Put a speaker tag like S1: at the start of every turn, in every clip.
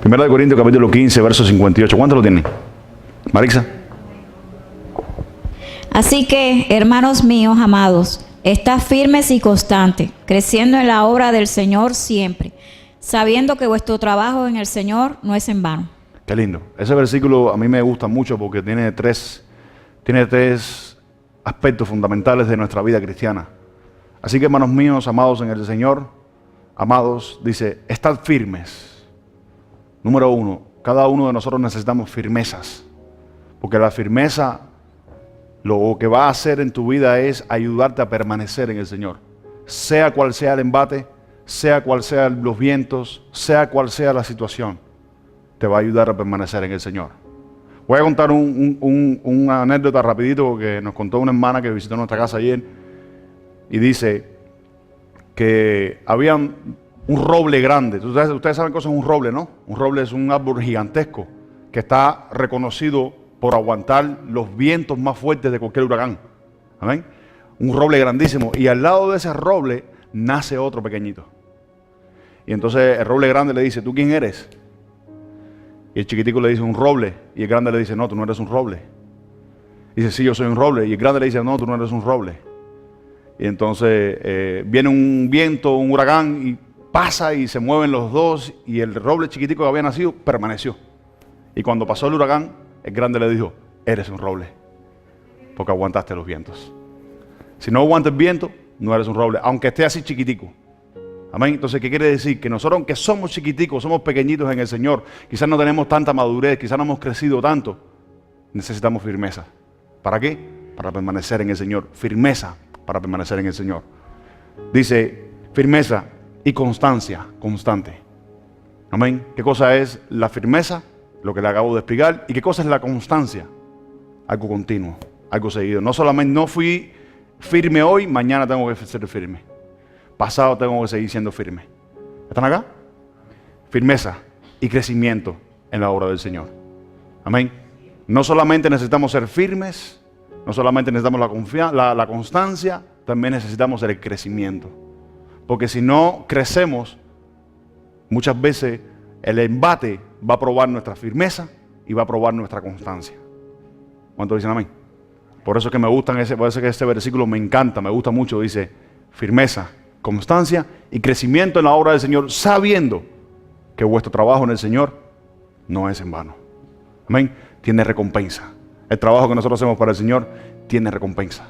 S1: Primera de Corintios capítulo 15, verso 58. ¿Cuánto lo tienen? Marixa.
S2: Así que, hermanos míos amados, estad firmes y constantes, creciendo en la obra del Señor siempre, sabiendo que vuestro trabajo en el Señor no es en vano.
S1: Qué lindo. Ese versículo a mí me gusta mucho porque tiene tres aspectos fundamentales de nuestra vida cristiana. Así que, hermanos míos, amados en el Señor, amados, dice, estad firmes. Número uno, cada uno de nosotros necesitamos firmezas, porque la firmeza lo que va a hacer en tu vida es ayudarte a permanecer en el Señor. Sea cual sea el embate, sea cual sean los vientos, sea cual sea la situación, te va a ayudar a permanecer en el Señor. Voy a contar una anécdota rapidito que nos contó una hermana que visitó nuestra casa ayer y dice que había un roble grande. Ustedes saben qué es un roble, ¿no? Un roble es un árbol gigantesco que está reconocido por aguantar los vientos más fuertes de cualquier huracán. ¿Amén? Un roble grandísimo. Y al lado de ese roble nace otro pequeñito. Y entonces el roble grande le dice, ¿tú quién eres? Y el chiquitico le dice, un roble. Y el grande le dice, no, tú no eres un roble. Y dice, sí, yo soy un roble. Y el grande le dice, no, tú no eres un roble. Y entonces viene un viento, un huracán, y pasa y se mueven los dos. Y el roble chiquitico que había nacido permaneció. Y cuando pasó el huracán, el grande le dijo, eres un roble, porque aguantaste los vientos. Si no aguantas el viento, no eres un roble, aunque esté así chiquitico. Amén. Entonces, ¿qué quiere decir? Que nosotros, aunque somos chiquiticos, somos pequeñitos en el Señor, quizás no tenemos tanta madurez, quizás no hemos crecido tanto, necesitamos firmeza. ¿Para qué? Para permanecer en el Señor. Firmeza para permanecer en el Señor. Dice, firmeza y constancia, constante. Amén. ¿Qué cosa es la firmeza? Lo que le acabo de explicar. ¿Y qué cosa es la constancia? Algo continuo, algo seguido. No solamente no fui firme hoy, mañana tengo que ser firme. Pasado tengo que seguir siendo firme. ¿Están acá? Firmeza y crecimiento en la obra del Señor. Amén. No solamente necesitamos ser firmes, no solamente necesitamos la constancia, también necesitamos el crecimiento. Porque si no crecemos, muchas veces el embate va a probar nuestra firmeza y va a probar nuestra constancia. ¿Cuántos dicen amén? Por eso es que me gustan por eso es que este versículo me encanta, me gusta mucho. Dice, firmeza, constancia y crecimiento en la obra del Señor, sabiendo que vuestro trabajo en el Señor no es en vano. Amén. Tiene recompensa. El trabajo que nosotros hacemos para el Señor tiene recompensa.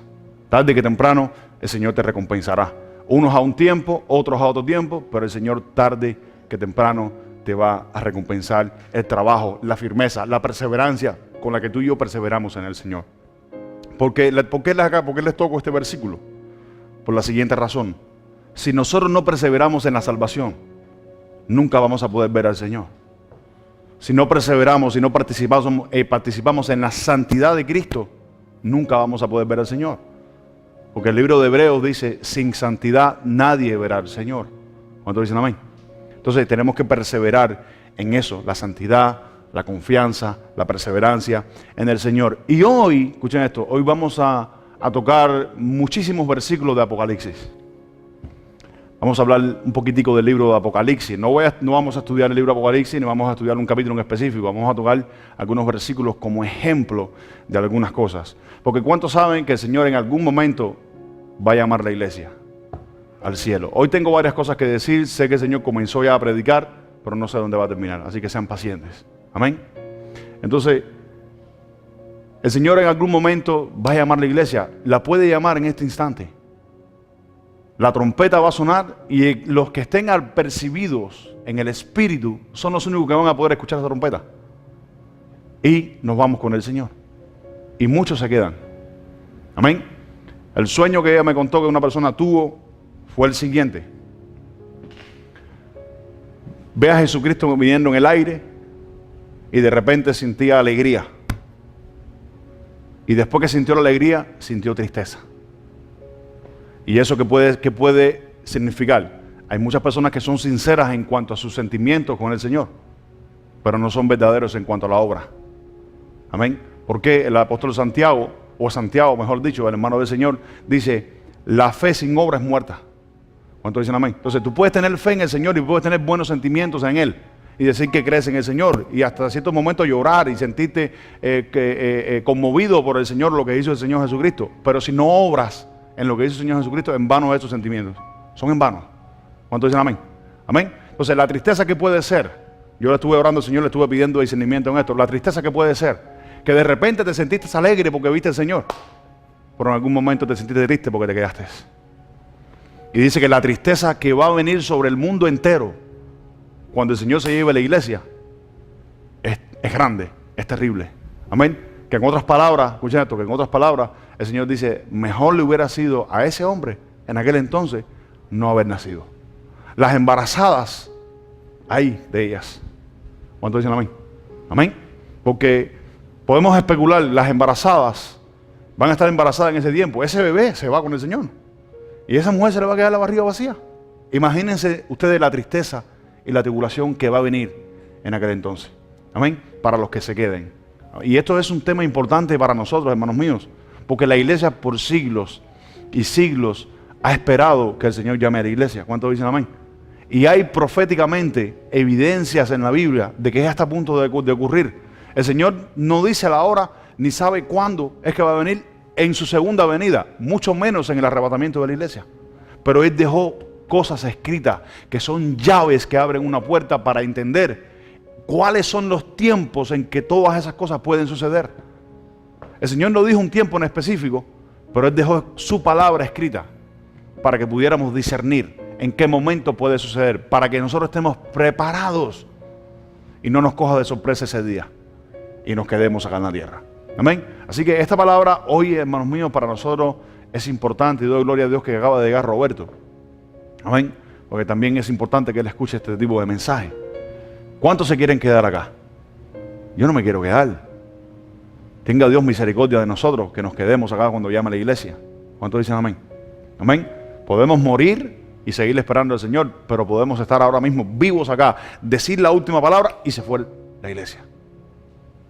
S1: Tarde que temprano el Señor te recompensará. Unos a un tiempo, otros a otro tiempo, pero el Señor tarde que temprano te va a recompensar el trabajo, la firmeza, la perseverancia con la que tú y yo perseveramos en el Señor. ¿Por qué les toco este versículo? Por la siguiente razón. Si nosotros no perseveramos en la salvación, nunca vamos a poder ver al Señor. Si no perseveramos, si no participamos en la santidad de Cristo, nunca vamos a poder ver al Señor. Porque el libro de Hebreos dice, sin santidad nadie verá al Señor. ¿Cuántos dicen amén? Entonces tenemos que perseverar en eso, la santidad, la confianza, la perseverancia en el Señor. Y hoy, escuchen esto, hoy vamos a tocar muchísimos versículos de Apocalipsis. Vamos a hablar un poquitico del libro de Apocalipsis. No vamos a estudiar el libro de Apocalipsis, ni vamos a estudiar un capítulo en específico. Vamos a tocar algunos versículos como ejemplo de algunas cosas. Porque ¿cuántos saben que el Señor en algún momento va a llamar a la iglesia al cielo? Hoy tengo varias cosas que decir. Sé que el Señor comenzó ya a predicar, pero no sé dónde va a terminar. Así que sean pacientes. Amén. Entonces, el Señor en algún momento va a llamar a la iglesia. La puede llamar en este instante. La trompeta va a sonar y los que estén apercibidos en el Espíritu son los únicos que van a poder escuchar esa trompeta. Y nos vamos con el Señor. Y muchos se quedan. Amén. El sueño que ella me contó que una persona tuvo fue el siguiente. Ve a Jesucristo viniendo en el aire y de repente sentía alegría. Y después que sintió la alegría, sintió tristeza. ¿Y eso qué puede significar? Hay muchas personas que son sinceras en cuanto a sus sentimientos con el Señor, pero no son verdaderos en cuanto a la obra. Amén. Porque el apóstol Santiago, o Santiago mejor dicho, el hermano del Señor, dice, la fe sin obra es muerta. ¿Cuántos dicen amén? Entonces tú puedes tener fe en el Señor y puedes tener buenos sentimientos en Él. y decir que crees en el Señor y hasta cierto momento llorar y sentirte conmovido por el Señor, lo que hizo el Señor Jesucristo. Pero si no obras en lo que hizo el Señor Jesucristo, en vano esos sentimientos. Son en vano. ¿Cuántos dicen amén? Amén. Entonces la tristeza que puede ser, yo le estuve orando al Señor, le estuve pidiendo discernimiento en esto, la tristeza que puede ser, que de repente te sentiste alegre porque viste al Señor, pero en algún momento te sentiste triste porque te quedaste. Y dice que la tristeza que va a venir sobre el mundo entero cuando el Señor se lleve a la iglesia es grande, es terrible. Amén. Que en otras palabras, escuchen esto, que en otras palabras el Señor dice, mejor le hubiera sido a ese hombre en aquel entonces no haber nacido. Las embarazadas, hay de ellas. ¿Cuántos dicen amén? Amén. Porque podemos especular, las embarazadas van a estar embarazadas en ese tiempo. Ese bebé se va con el Señor. Y esa mujer se le va a quedar la barriga vacía. Imagínense ustedes la tristeza y la tribulación que va a venir en aquel entonces. Amén. Para los que se queden. Y esto es un tema importante para nosotros, hermanos míos. Porque la iglesia por siglos y siglos ha esperado que el Señor llame a la iglesia. ¿Cuántos dicen amén? Y hay proféticamente evidencias en la Biblia de que ya está a punto de ocurrir. El Señor no dice la hora ni sabe cuándo es que va a venir en su segunda venida, mucho menos en el arrebatamiento de la iglesia. Pero Él dejó cosas escritas que son llaves que abren una puerta para entender cuáles son los tiempos en que todas esas cosas pueden suceder. El Señor no dijo un tiempo en específico, pero Él dejó su palabra escrita para que pudiéramos discernir en qué momento puede suceder, para que nosotros estemos preparados y no nos coja de sorpresa ese día y nos quedemos acá en la tierra. Amén. Así que esta palabra hoy, hermanos míos, para nosotros es importante y doy gloria a Dios que acaba de llegar Roberto. Amén. Porque también es importante que él escuche este tipo de mensaje. ¿Cuántos se quieren quedar acá? Yo no me quiero quedar. Tenga Dios misericordia de nosotros, que nos quedemos acá cuando llame a la iglesia. ¿Cuántos dicen amén? Amén. Podemos morir y seguir esperando al Señor, pero podemos estar ahora mismo vivos acá, decir la última palabra y se fue la iglesia.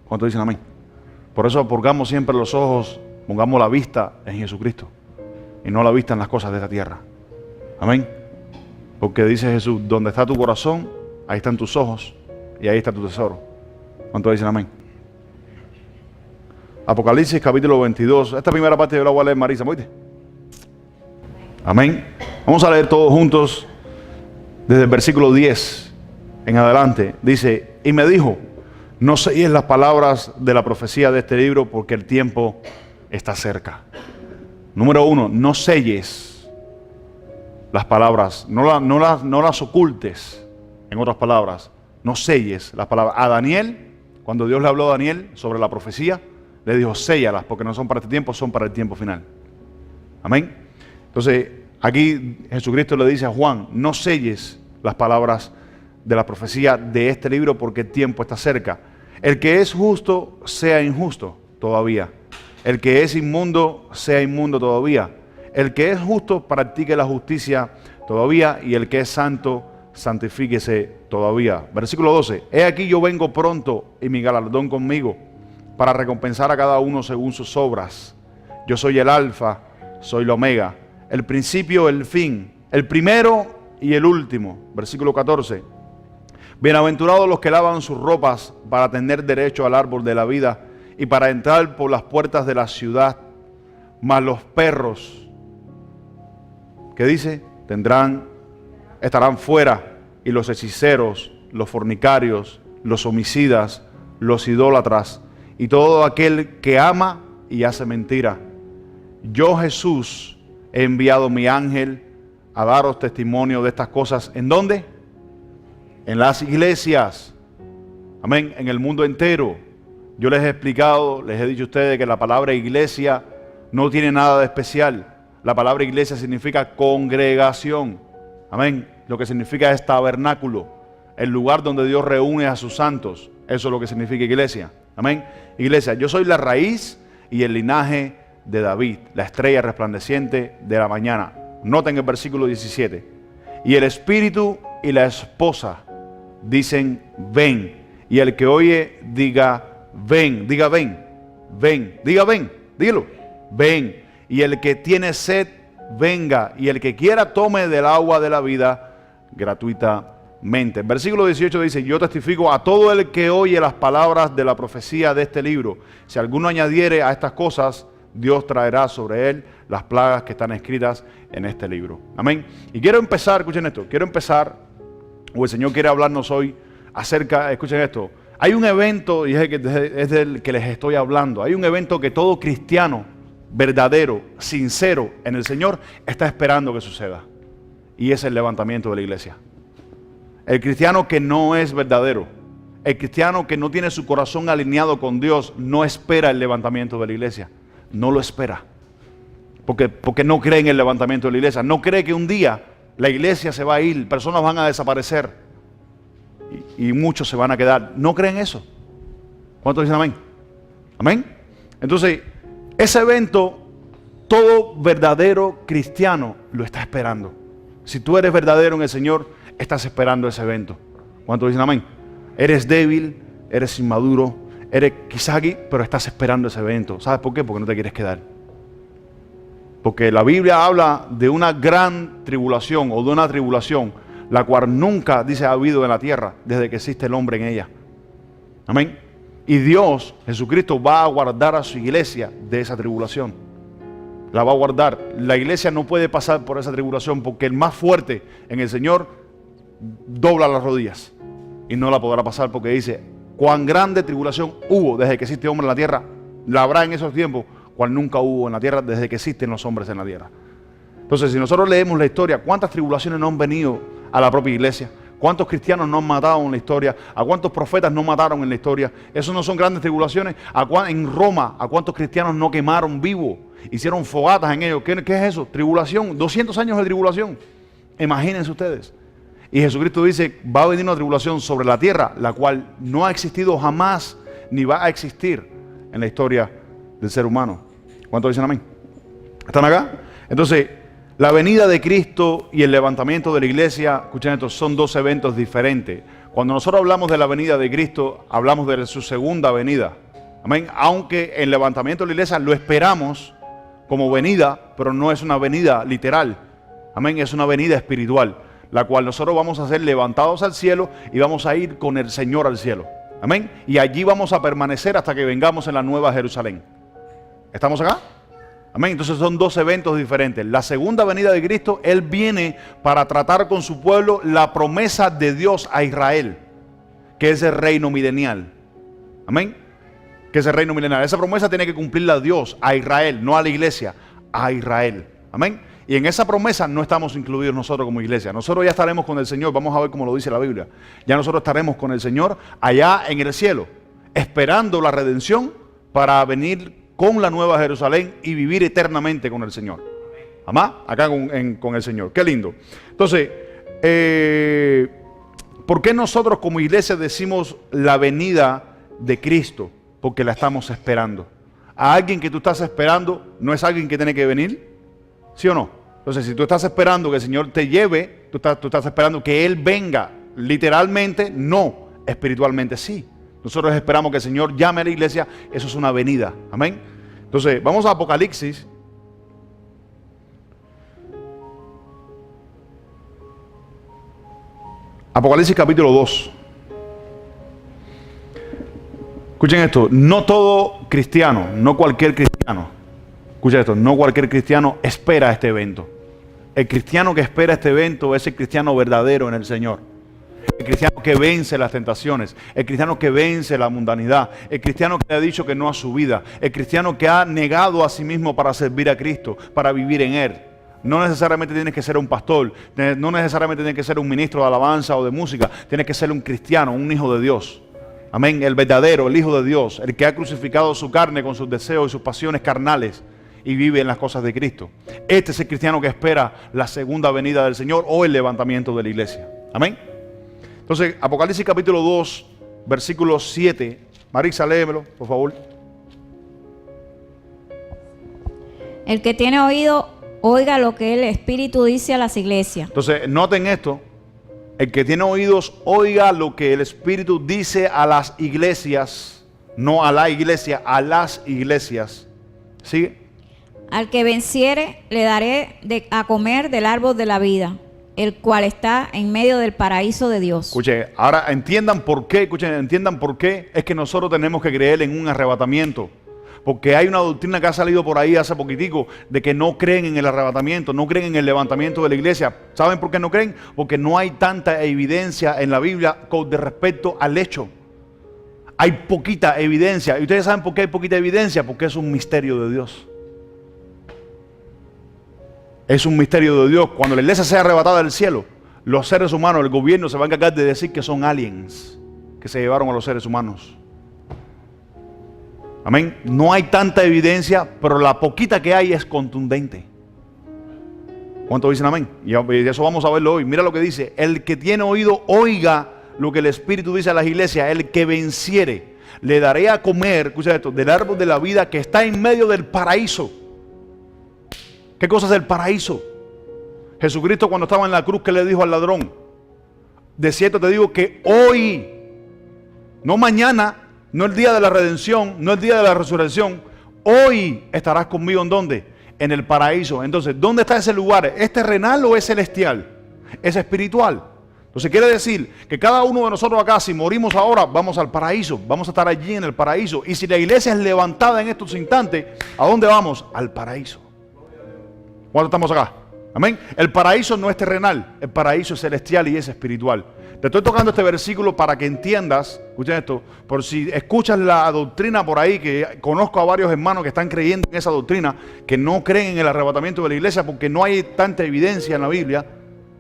S1: ¿Cuántos dicen amén? Por eso pongamos siempre los ojos, pongamos la vista en Jesucristo y no la vista en las cosas de esta tierra. Amén. Porque dice Jesús, donde está tu corazón, ahí están tus ojos y ahí está tu tesoro. ¿Cuántos dicen amén? Apocalipsis capítulo 22. Esta primera parte yo la voy a leer, Marisa, ¿oíste? Amén. Vamos a leer todos juntos desde el versículo 10 en adelante. Dice, y me dijo, no selles las palabras de la profecía de este libro porque el tiempo está cerca. Número 1, no selles las palabras, no las ocultes. En otras palabras, no selles las palabras. A Daniel, cuando Dios le habló a Daniel sobre la profecía, le dijo, séllalas porque no son para este tiempo, son para el tiempo final. Amén. Entonces, aquí Jesucristo le dice a Juan, no selles las palabras de la profecía de este libro porque el tiempo está cerca. El que es justo, sea injusto todavía. El que es inmundo, sea inmundo todavía. El que es justo, practique la justicia todavía. Y el que es santo, santifíquese todavía. Versículo 12. He aquí yo vengo pronto y mi galardón conmigo para recompensar a cada uno según sus obras. Yo soy el alfa, soy el omega, el principio, el fin, el primero y el último. Versículo 14. Bienaventurados los que lavan sus ropas para tener derecho al árbol de la vida y para entrar por las puertas de la ciudad. Mas los perros, ¿qué dice? Estarán fuera, y los hechiceros, los fornicarios, los homicidas, los idólatras y todo aquel que ama y hace mentira. Yo, Jesús, he enviado mi ángel a daros testimonio de estas cosas. ¿En dónde? En las iglesias. Amén. En el mundo entero. Yo les he explicado, les he dicho a ustedes que la palabra iglesia no tiene nada de especial. La palabra iglesia significa congregación. Amén. Lo que significa es tabernáculo, el lugar donde Dios reúne a sus santos. Eso es lo que significa iglesia. Amén. Iglesia, yo soy la raíz y el linaje de David, la estrella resplandeciente de la mañana. Noten el versículo 17. Y el espíritu y la esposa dicen ven. Y el que oye diga ven. Diga ven. Ven. Diga ven. Dígalo. Ven. Y el que tiene sed venga. Y el que quiera tome del agua de la vida gratuitamente. mente. El versículo 18 dice: yo testifico a todo el que oye las palabras de la profecía de este libro. Si alguno añadiere a estas cosas, Dios traerá sobre él las plagas que están escritas en este libro. Amén. Y quiero empezar, escuchen esto, o el Señor quiere hablarnos hoy acerca, escuchen esto, hay un evento, y es del que les estoy hablando, hay un evento que todo cristiano verdadero, sincero en el Señor está esperando que suceda, y es el levantamiento de la iglesia. El cristiano que no es verdadero, el cristiano que no tiene su corazón alineado con Dios, no espera el levantamiento de la iglesia, no lo espera, porque no cree en el levantamiento de la iglesia, no cree que un día la iglesia se va a ir, personas van a desaparecer y muchos se van a quedar. ¿No creen eso? ¿Cuántos dicen amén? Amén. Entonces, ese evento, todo verdadero cristiano lo está esperando. Si tú eres verdadero en el Señor, estás esperando ese evento. ¿Cuántos dicen amén? Eres débil, eres inmaduro, eres quizás aquí, pero estás esperando ese evento. ¿Sabes por qué? Porque no te quieres quedar. Porque la Biblia habla de una gran tribulación o de una tribulación, la cual nunca, dice, ha habido en la tierra desde que existe el hombre en ella. Amén. Y Dios, Jesucristo, va a guardar a su iglesia de esa tribulación. La va a guardar. La iglesia no puede pasar por esa tribulación porque el más fuerte en el Señor dobla las rodillas y no la podrá pasar, porque dice: cuán grande tribulación hubo desde que existe hombre en la tierra, la habrá en esos tiempos, cual nunca hubo en la tierra desde que existen los hombres en la tierra. Entonces, si nosotros leemos la historia, ¿cuántas tribulaciones no han venido a la propia iglesia? ¿Cuántos cristianos no han matado en la historia? ¿A cuántos profetas no mataron en la historia? ¿Eso no son grandes tribulaciones? En Roma, ¿a cuántos cristianos no quemaron vivos? Hicieron fogatas en ellos. ¿Qué es eso? Tribulación, 200 años de tribulación. Imagínense ustedes. Y Jesucristo dice: va a venir una tribulación sobre la tierra, la cual no ha existido jamás, ni va a existir en la historia del ser humano. ¿Cuántos dicen amén? ¿Están acá? Entonces, la venida de Cristo y el levantamiento de la iglesia, escuchen esto, son dos eventos diferentes. Cuando nosotros hablamos de la venida de Cristo, hablamos de su segunda venida. Amén. Aunque el levantamiento de la iglesia lo esperamos como venida, pero no es una venida literal. Amén. Es una venida espiritual, la cual nosotros vamos a ser levantados al cielo y vamos a ir con el Señor al cielo. Amén. Y allí vamos a permanecer hasta que vengamos en la nueva Jerusalén. ¿Estamos acá? Amén. Entonces son dos eventos diferentes. La segunda venida de Cristo, Él viene para tratar con su pueblo la promesa de Dios a Israel, que es el reino milenial. Amén. Que es el reino milenial. Esa promesa tiene que cumplirla Dios a Israel, no a la iglesia, a Israel. Amén. Y en esa promesa no estamos incluidos nosotros como iglesia. Nosotros ya estaremos con el Señor. Vamos a ver cómo lo dice la Biblia. Ya nosotros estaremos con el Señor allá en el cielo, esperando la redención para venir con la nueva Jerusalén y vivir eternamente con el Señor. Amén. Acá con el Señor. Qué lindo. Entonces, ¿por qué nosotros como iglesia decimos la venida de Cristo? Porque la estamos esperando. A alguien que tú estás esperando, ¿no es alguien que tiene que venir? ¿Sí o no? Entonces, si tú estás esperando que el Señor te lleve, tú estás esperando que Él venga. Literalmente, no. Espiritualmente, sí. Nosotros esperamos que el Señor llame a la iglesia. Eso es una venida. Amén. Entonces, vamos a Apocalipsis. Apocalipsis capítulo 2. Escuchen esto. No todo cristiano, no cualquier cristiano. Escuchen esto. No cualquier cristiano espera este evento. El cristiano que espera este evento es el cristiano verdadero en el Señor. El cristiano que vence las tentaciones, el cristiano que vence la mundanidad, el cristiano que ha dicho que no a su vida, el cristiano que ha negado a sí mismo para servir a Cristo, para vivir en Él. No necesariamente tienes que ser un pastor, no necesariamente tienes que ser un ministro de alabanza o de música, tienes que ser un cristiano, un hijo de Dios. Amén, el verdadero, el hijo de Dios, el que ha crucificado su carne con sus deseos y sus pasiones carnales y vive en las cosas de Cristo. Este es el cristiano que espera la segunda venida del Señor o el levantamiento de la iglesia. Amén. Entonces, Apocalipsis capítulo 2, versículo 7. Marisa, léemelo, por favor.
S2: El que tiene oído, oiga lo que el Espíritu dice a las iglesias.
S1: Entonces, noten esto. El que tiene oídos, oiga lo que el Espíritu dice a las iglesias. No a la iglesia, a las iglesias. ¿Sigue?
S2: Al que venciere, le daré a comer del árbol de la vida, el cual está en medio del paraíso de Dios.
S1: Escuche, ahora entiendan por qué, escuchen, entiendan por qué es que nosotros tenemos que creer en un arrebatamiento. Porque hay una doctrina que ha salido por ahí hace poquitico de que no creen en el arrebatamiento, no creen en el levantamiento de la iglesia. ¿Saben por qué no creen? Porque no hay tanta evidencia en la Biblia de respecto al hecho. Hay poquita evidencia. ¿Y ustedes saben por qué hay poquita evidencia? Porque es un misterio de Dios. Es un misterio de Dios. Cuando la iglesia sea arrebatada del cielo, los seres humanos, el gobierno se va a encargar de decir que son aliens que se llevaron a los seres humanos. Amén. No hay tanta evidencia, pero la poquita que hay es contundente. ¿Cuántos dicen amén? Y eso vamos a verlo hoy. Mira lo que dice: el que tiene oído, oiga lo que el Espíritu dice a las iglesias. El que venciere, le daré a comer, escucha esto, del árbol de la vida que está en medio del paraíso. ¿Qué cosa es el paraíso? Jesucristo, cuando estaba en la cruz, ¿qué le dijo al ladrón? De cierto te digo que hoy, no mañana, no el día de la redención, no el día de la resurrección, hoy estarás conmigo. ¿En dónde? En el paraíso. Entonces, ¿dónde está ese lugar? ¿Es terrenal o es celestial? Es espiritual. Entonces quiere decir que cada uno de nosotros acá, si morimos ahora, vamos al paraíso. Vamos a estar allí en el paraíso. Y si la iglesia es levantada en estos instantes, ¿a dónde vamos? Al paraíso. ¿Cuántos estamos acá? Amén. El paraíso no es terrenal, el paraíso es celestial y es espiritual. Te estoy tocando este versículo para que entiendas, escuchen esto, por si escuchas la doctrina por ahí, que conozco a varios hermanos que están creyendo en esa doctrina, que no creen en el arrebatamiento de la iglesia porque no hay tanta evidencia en la Biblia.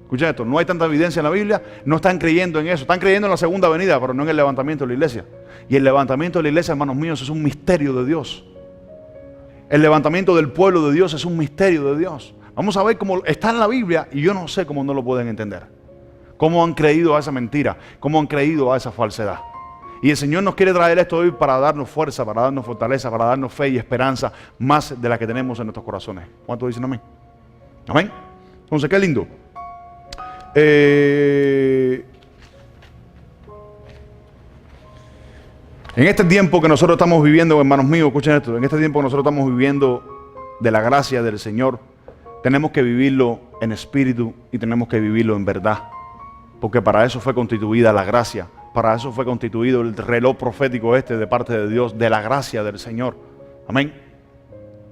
S1: Escuchen esto, no hay tanta evidencia en la Biblia, no están creyendo en eso, están creyendo en la segunda venida, pero no en el levantamiento de la iglesia. Y el levantamiento de la iglesia, hermanos míos, es un misterio de Dios. El levantamiento del pueblo de Dios es un misterio de Dios. Vamos a ver cómo está en la Biblia y yo no sé cómo no lo pueden entender. Cómo han creído a esa mentira, cómo han creído a esa falsedad. Y el Señor nos quiere traer esto hoy para darnos fuerza, para darnos fortaleza, para darnos fe y esperanza más de la que tenemos en nuestros corazones. ¿Cuántos dicen amén? Amén. Entonces, qué lindo. En este tiempo que nosotros estamos viviendo, hermanos míos, escuchen esto, en este tiempo que nosotros estamos viviendo de la gracia del Señor, tenemos que vivirlo en espíritu y tenemos que vivirlo en verdad. Porque para eso fue constituida la gracia, para eso fue constituido el reloj profético de parte de Dios, de la gracia del Señor. Amén.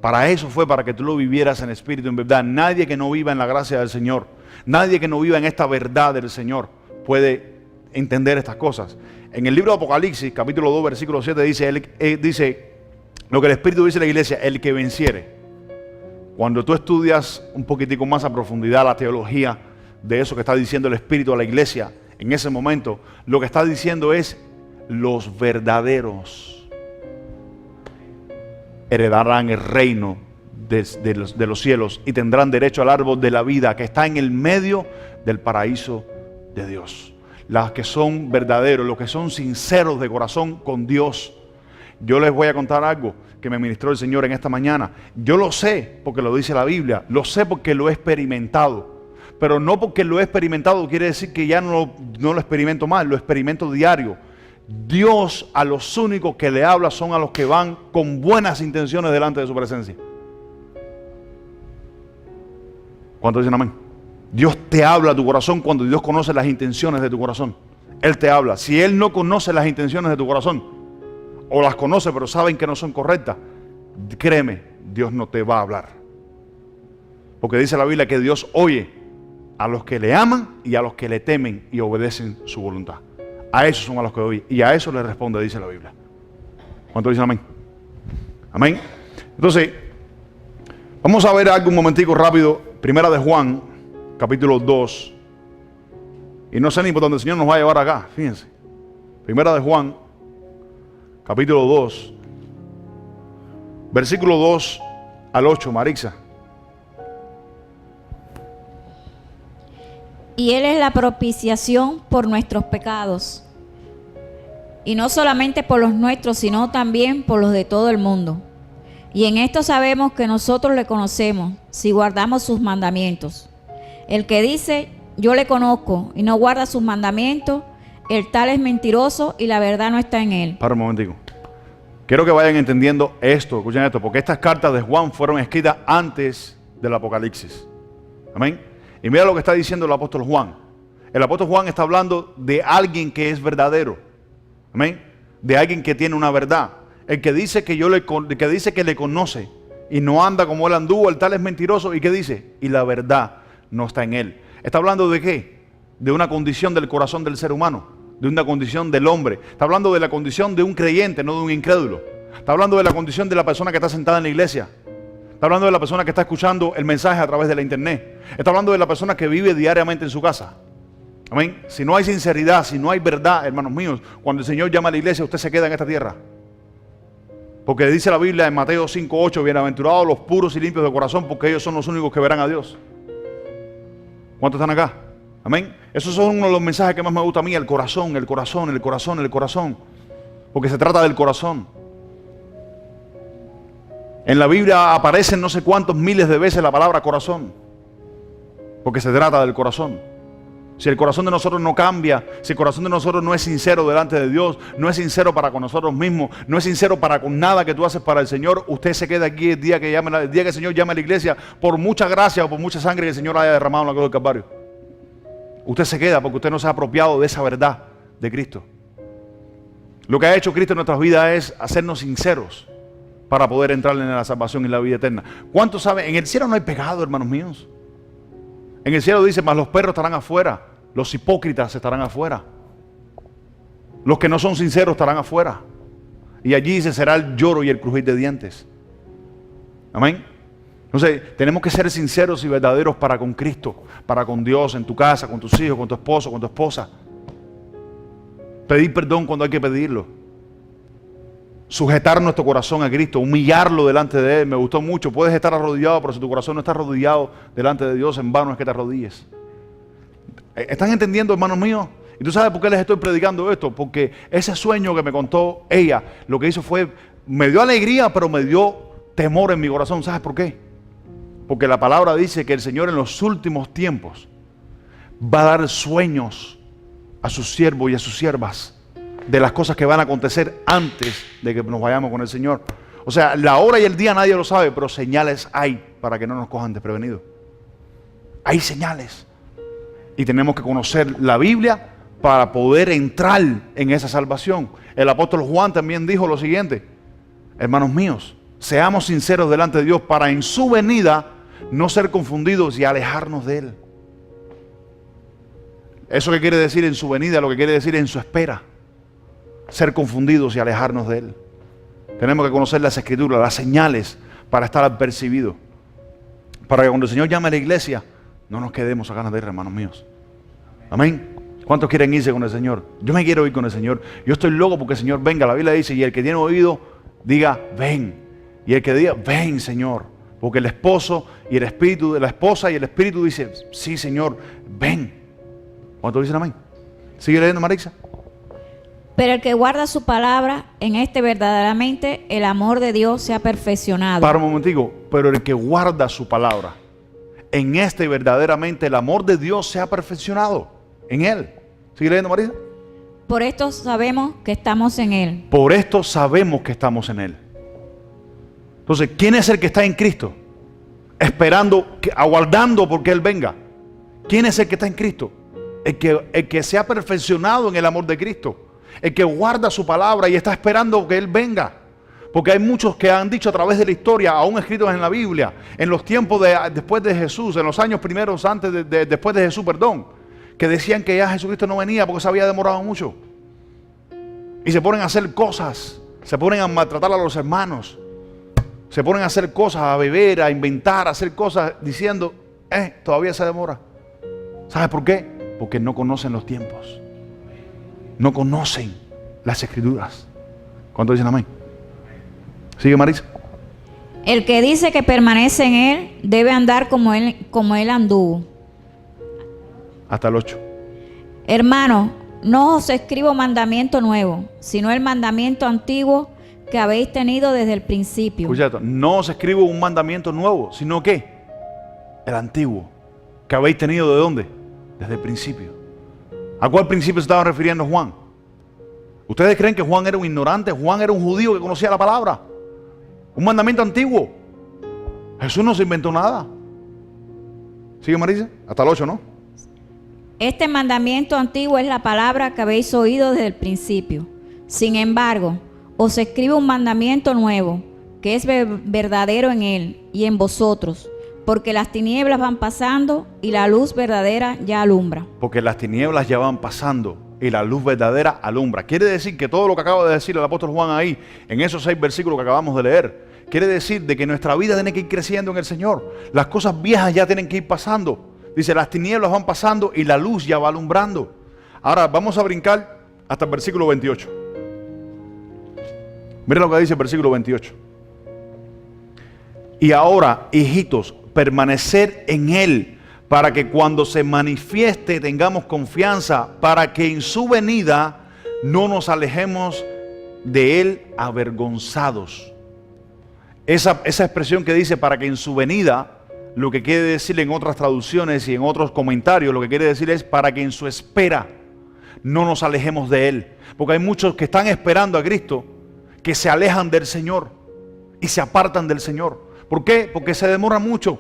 S1: Para eso fue, para que tú lo vivieras en espíritu, en verdad. Nadie que no viva en la gracia del Señor, nadie que no viva en esta verdad del Señor puede entender estas cosas. En el libro de Apocalipsis, capítulo 2, versículo 7, dice lo que el Espíritu dice a la iglesia: el que venciere. Cuando tú estudias un poquitico más a profundidad la teología de eso que está diciendo el Espíritu a la iglesia, en ese momento, lo que está diciendo es: los verdaderos heredarán el reino de los cielos y tendrán derecho al árbol de la vida que está en el medio del paraíso de Dios. Los que son verdaderos, los que son sinceros de corazón con Dios. Yo les voy a contar algo que me ministró el Señor en esta mañana. Yo lo sé porque lo dice la Biblia, lo sé porque lo he experimentado. Pero no porque lo he experimentado quiere decir que ya no lo experimento más, lo experimento diario. Dios a los únicos que le habla son a los que van con buenas intenciones delante de su presencia. ¿Cuántos dicen amén? Dios te habla a tu corazón cuando Dios conoce las intenciones de tu corazón. Él te habla. Si Él no conoce las intenciones de tu corazón, o las conoce pero saben que no son correctas, créeme, Dios no te va a hablar. Porque dice la Biblia que Dios oye a los que le aman y a los que le temen y obedecen su voluntad. A esos son a los que oye y a eso le responde, dice la Biblia. ¿Cuántos dicen amén? Amén. Entonces, vamos a ver algo un momentico rápido. Primera de Juan, capítulo 2. Y no sé ni por dónde el Señor nos va a llevar acá, fíjense. Primera de Juan, capítulo 2, versículo 2 al 8, Marixa.
S2: Y Él es la propiciación por nuestros pecados. Y no solamente por los nuestros, sino también por los de todo el mundo. Y en esto sabemos que nosotros le conocemos, si guardamos sus mandamientos. El que dice, yo le conozco, y no guarda sus mandamientos, el tal es mentiroso y la verdad no está en él.
S1: Para un momentico. Quiero que vayan entendiendo esto, escuchen esto, porque estas cartas de Juan fueron escritas antes del Apocalipsis. Amén. Y mira lo que está diciendo el apóstol Juan. El apóstol Juan está hablando de alguien que es verdadero. Amén. De alguien que tiene una verdad. El que dice que dice que le conoce y no anda como él anduvo, el tal es mentiroso. ¿Y qué dice? Y la verdad no está en él. ¿Está hablando de qué? De una condición del corazón del ser humano, de una condición del hombre. Está hablando de la condición de un creyente, no de un incrédulo. Está hablando de la condición de la persona que está sentada en la iglesia. Está hablando de la persona que está escuchando el mensaje a través de la internet. Está hablando de la persona que vive diariamente en su casa. Amén. Si no hay sinceridad, si no hay verdad, hermanos míos, cuando el Señor llama a la iglesia, usted se queda en esta tierra. Porque dice la Biblia en Mateo 5:8, bienaventurados los puros y limpios de corazón, porque ellos son los únicos que verán a Dios. ¿Cuántos están acá? Amén. Esos son uno de los mensajes que más me gusta a mí, el corazón, el corazón, el corazón, el corazón. Porque se trata del corazón. En la Biblia aparecen no sé cuántos miles de veces la palabra corazón. Porque se trata del corazón. Si el corazón de nosotros no cambia, si el corazón de nosotros no es sincero delante de Dios, no es sincero para con nosotros mismos, no es sincero para con nada que tú haces para el Señor, usted se queda aquí el día que el Señor llame a la iglesia, por mucha gracia o por mucha sangre que el Señor haya derramado en la cruz del Calvario. Usted se queda porque usted no se ha apropiado de esa verdad de Cristo. Lo que ha hecho Cristo en nuestras vidas es hacernos sinceros para poder entrar en la salvación y la vida eterna. ¿Cuántos saben? En el cielo no hay pecado, hermanos míos. En el cielo dice, mas los perros estarán afuera, los hipócritas estarán afuera, los que no son sinceros estarán afuera. Y allí dice, será el lloro y el crujir de dientes. Amén. Entonces, tenemos que ser sinceros y verdaderos para con Cristo, para con Dios, en tu casa, con tus hijos, con tu esposo, con tu esposa. Pedir perdón cuando hay que pedirlo. Sujetar nuestro corazón a Cristo, humillarlo delante de Él. Me gustó mucho. Puedes estar arrodillado, pero si tu corazón no está arrodillado delante de Dios, en vano es que te arrodilles. ¿Están entendiendo, hermanos míos? ¿Y tú sabes por qué les estoy predicando esto? Porque ese sueño que me contó ella, lo que hizo fue, me dio alegría, pero me dio temor en mi corazón. ¿Sabes por qué? Porque la palabra dice que el Señor en los últimos tiempos va a dar sueños a sus siervos y a sus siervas de las cosas que van a acontecer antes de que nos vayamos con el Señor. O sea, la hora y el día nadie lo sabe, pero señales hay para que no nos cojan desprevenidos. Hay señales. Y tenemos que conocer la Biblia para poder entrar en esa salvación. El apóstol Juan también dijo lo siguiente: hermanos míos, seamos sinceros delante de Dios para en su venida no ser confundidos y alejarnos de Él. ¿Eso qué quiere decir en su venida? Lo que quiere decir en su espera. Ser confundidos y alejarnos de Él. Tenemos que conocer las Escrituras, las señales para estar apercibidos. Para que cuando el Señor llame a la iglesia, no nos quedemos a ganas de ir, hermanos míos. Amén. ¿Cuántos quieren irse con el Señor? Yo me quiero ir con el Señor. Yo estoy loco porque el Señor venga. La Biblia dice, y el que tiene oído, diga, ven. Y el que diga, ven, Señor. Porque el esposo y el espíritu, la esposa y el espíritu dice, sí, Señor, ven. ¿Cuántos dicen amén? Sigue leyendo, Marisa.
S2: Pero el que guarda su palabra, en este verdaderamente el amor de Dios se ha perfeccionado.
S1: Para un momentico, pero el que guarda su palabra, en este verdaderamente el amor de Dios se ha perfeccionado en Él. ¿Sigue leyendo, Marisa?
S2: Por esto sabemos que estamos en Él.
S1: Por esto sabemos que estamos en Él. Entonces, ¿quién es el que está en Cristo? Esperando, aguardando porque Él venga. ¿Quién es el que está en Cristo? El que se ha perfeccionado en el amor de Cristo. El que guarda su palabra y está esperando que Él venga. Porque hay muchos que han dicho a través de la historia, aún escritos en la Biblia, en los tiempos después de Jesús, en los años primeros después de Jesús, que decían que ya Jesucristo no venía porque se había demorado mucho. Y se ponen a hacer cosas, se ponen a maltratar a los hermanos, se ponen a hacer cosas, a beber, a inventar, a hacer cosas diciendo, todavía se demora. ¿Sabes por qué? Porque no conocen los tiempos. No conocen las Escrituras. ¿Cuántos dicen amén? Sigue, Marisa.
S2: El que dice que permanece en Él debe andar como él anduvo.
S1: Hasta el 8.
S2: Hermano, no os escribo mandamiento nuevo, sino el mandamiento antiguo que habéis tenido desde el principio.
S1: Escucha esto, no os escribo un mandamiento nuevo, sino que el antiguo que habéis tenido ¿de dónde? Desde el principio. ¿A cuál principio se estaba refiriendo Juan? ¿Ustedes creen que Juan era un ignorante? Juan era un judío que conocía la palabra. Un mandamiento antiguo. Jesús no se inventó nada. ¿Sigue, Marisa? Hasta el 8, ¿no?
S2: Este mandamiento antiguo es la palabra que habéis oído desde el principio. Sin embargo, os escribo un mandamiento nuevo, que es verdadero en él y en vosotros, porque las tinieblas van pasando y la luz verdadera ya alumbra.
S1: Porque las tinieblas ya van pasando y la luz verdadera alumbra. Quiere decir que todo lo que acaba de decir el apóstol Juan ahí, en esos 6 versículos que acabamos de leer, quiere decir de que nuestra vida tiene que ir creciendo en el Señor. Las cosas viejas ya tienen que ir pasando. Dice, las tinieblas van pasando y la luz ya va alumbrando. Ahora vamos a brincar hasta el versículo 28. Mira lo que dice el versículo 28. Y ahora, hijitos, permanecer en Él, para que cuando se manifieste tengamos confianza, para que en su venida no nos alejemos de Él avergonzados. Esa expresión que dice para que en su venida, lo que quiere decir en otras traducciones y en otros comentarios, lo que quiere decir es para que en su espera no nos alejemos de Él. Porque hay muchos que están esperando a Cristo, que se alejan del Señor y se apartan del Señor. ¿Por qué? Porque se demora mucho.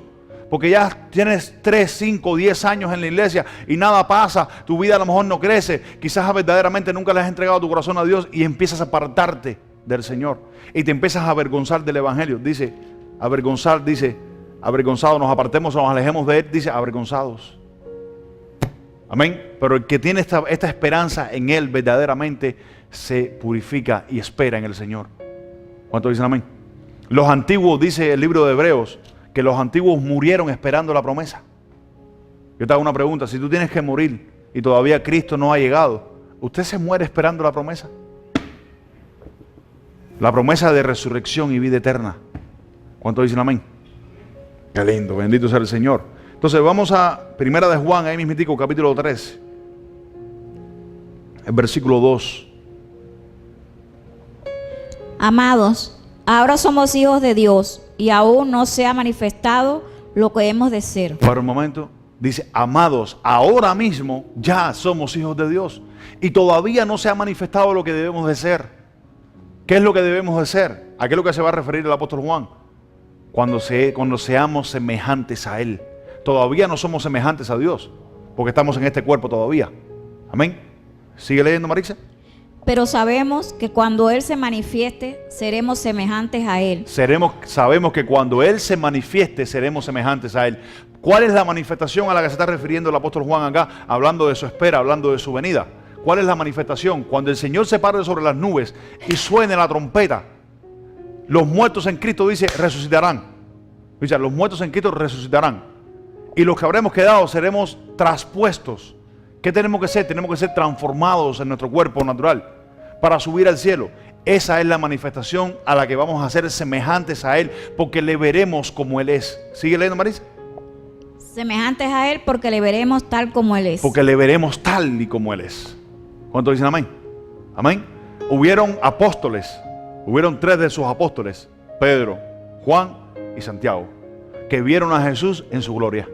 S1: Porque ya tienes 3, 5, 10 años en la iglesia y nada pasa. Tu vida a lo mejor no crece. Quizás verdaderamente nunca le has entregado tu corazón a Dios y empiezas a apartarte del Señor. Y te empiezas a avergonzar del Evangelio. Dice, avergonzar, dice, avergonzados, nos apartemos o nos alejemos de Él, dice, avergonzados. Amén. Pero el que tiene esta esperanza en Él verdaderamente se purifica y espera en el Señor. ¿Cuántos dicen amén? Los antiguos, dice el libro de Hebreos, que los antiguos murieron esperando la promesa. Yo te hago una pregunta, si tú tienes que morir y todavía Cristo no ha llegado, ¿usted se muere esperando la promesa? La promesa de resurrección y vida eterna. ¿Cuántos dicen amén? Qué lindo, bendito sea el Señor. Entonces vamos a Primera de Juan, ahí mismitico, capítulo 3, el versículo 2.
S2: Amados, ahora somos hijos de Dios y aún no se ha manifestado lo que hemos de ser.
S1: Para un momento, dice, amados, ahora mismo ya somos hijos de Dios y todavía no se ha manifestado lo que debemos de ser. ¿Qué es lo que debemos de ser? ¿A qué es lo que se va a referir el apóstol Juan? Cuando seamos semejantes a Él. Todavía no somos semejantes a Dios, porque estamos en este cuerpo todavía. Amén. ¿Sigue leyendo, Marisa?
S2: Pero sabemos que cuando Él se manifieste, seremos semejantes a Él.
S1: Sabemos que cuando Él se manifieste, seremos semejantes a Él. ¿Cuál es la manifestación a la que se está refiriendo el apóstol Juan acá, hablando de su espera, hablando de su venida? ¿Cuál es la manifestación? Cuando el Señor se pare sobre las nubes y suene la trompeta, los muertos en Cristo, dice, resucitarán. Dice, los muertos en Cristo resucitarán. Y los que habremos quedado seremos traspuestos. ¿Qué tenemos que ser? Tenemos que ser transformados en nuestro cuerpo natural para subir al cielo. Esa es la manifestación a la que vamos a ser semejantes a Él, porque le veremos como Él es. ¿Sigue leyendo, Marisa?
S2: Semejantes a Él porque le veremos tal como Él es.
S1: Porque le veremos tal y como Él es. ¿Cuántos dicen amén? Amén. Hubieron apóstoles, hubieron 3 de sus apóstoles, Pedro, Juan y Santiago, que vieron a Jesús en su gloria.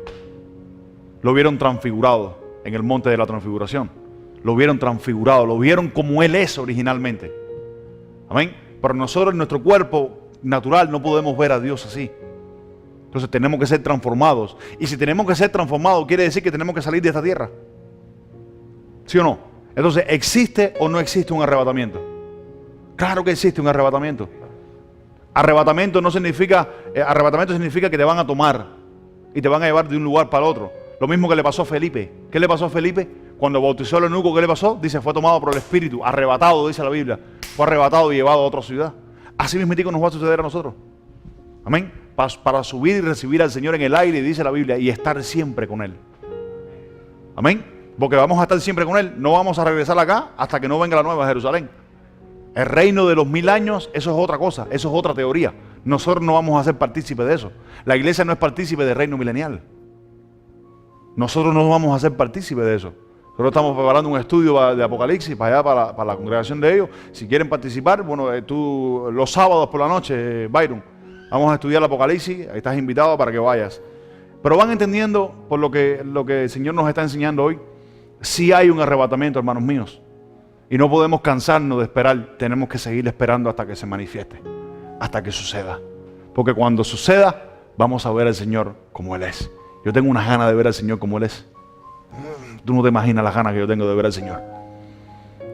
S1: Lo vieron transfigurado en el monte de la transfiguración. Lo vieron transfigurado, lo vieron como Él es originalmente. Amén. Pero nosotros en nuestro cuerpo natural no podemos ver a Dios así. Entonces tenemos que ser transformados. Y si tenemos que ser transformados, quiere decir que tenemos que salir de esta tierra. ¿Sí o no? Entonces, ¿existe o no existe un arrebatamiento? Claro que existe un arrebatamiento. Arrebatamiento significa que te van a tomar y te van a llevar de un lugar para el otro. Lo mismo que le pasó a Felipe. ¿Qué le pasó a Felipe? Cuando bautizó al eunuco, ¿qué le pasó? Dice, fue tomado por el Espíritu, arrebatado, dice la Biblia. Fue arrebatado y llevado a otra ciudad. Así mismo nos va a suceder a nosotros. Amén. Para subir y recibir al Señor en el aire, dice la Biblia, y estar siempre con Él. Amén. Porque vamos a estar siempre con Él. No vamos a regresar acá hasta que no venga la nueva Jerusalén. El reino de los 1000 años, eso es otra cosa, eso es otra teoría. Nosotros no vamos a ser partícipes de eso. La iglesia no es partícipe del reino milenial. Nosotros no vamos a ser partícipes de eso. Nosotros estamos preparando un estudio de Apocalipsis para allá, para la congregación de ellos. Si quieren participar, bueno, tú los sábados por la noche, Byron, vamos a estudiar el Apocalipsis, ahí estás invitado para que vayas. Pero van entendiendo por lo que el Señor nos está enseñando hoy. Sí hay un arrebatamiento, hermanos míos. Y no podemos cansarnos de esperar. Tenemos que seguir esperando hasta que se manifieste. Hasta que suceda. Porque cuando suceda, vamos a ver al Señor como Él es. Yo tengo unas ganas de ver al Señor como Él es. Tú no te imaginas las ganas que yo tengo de ver al Señor.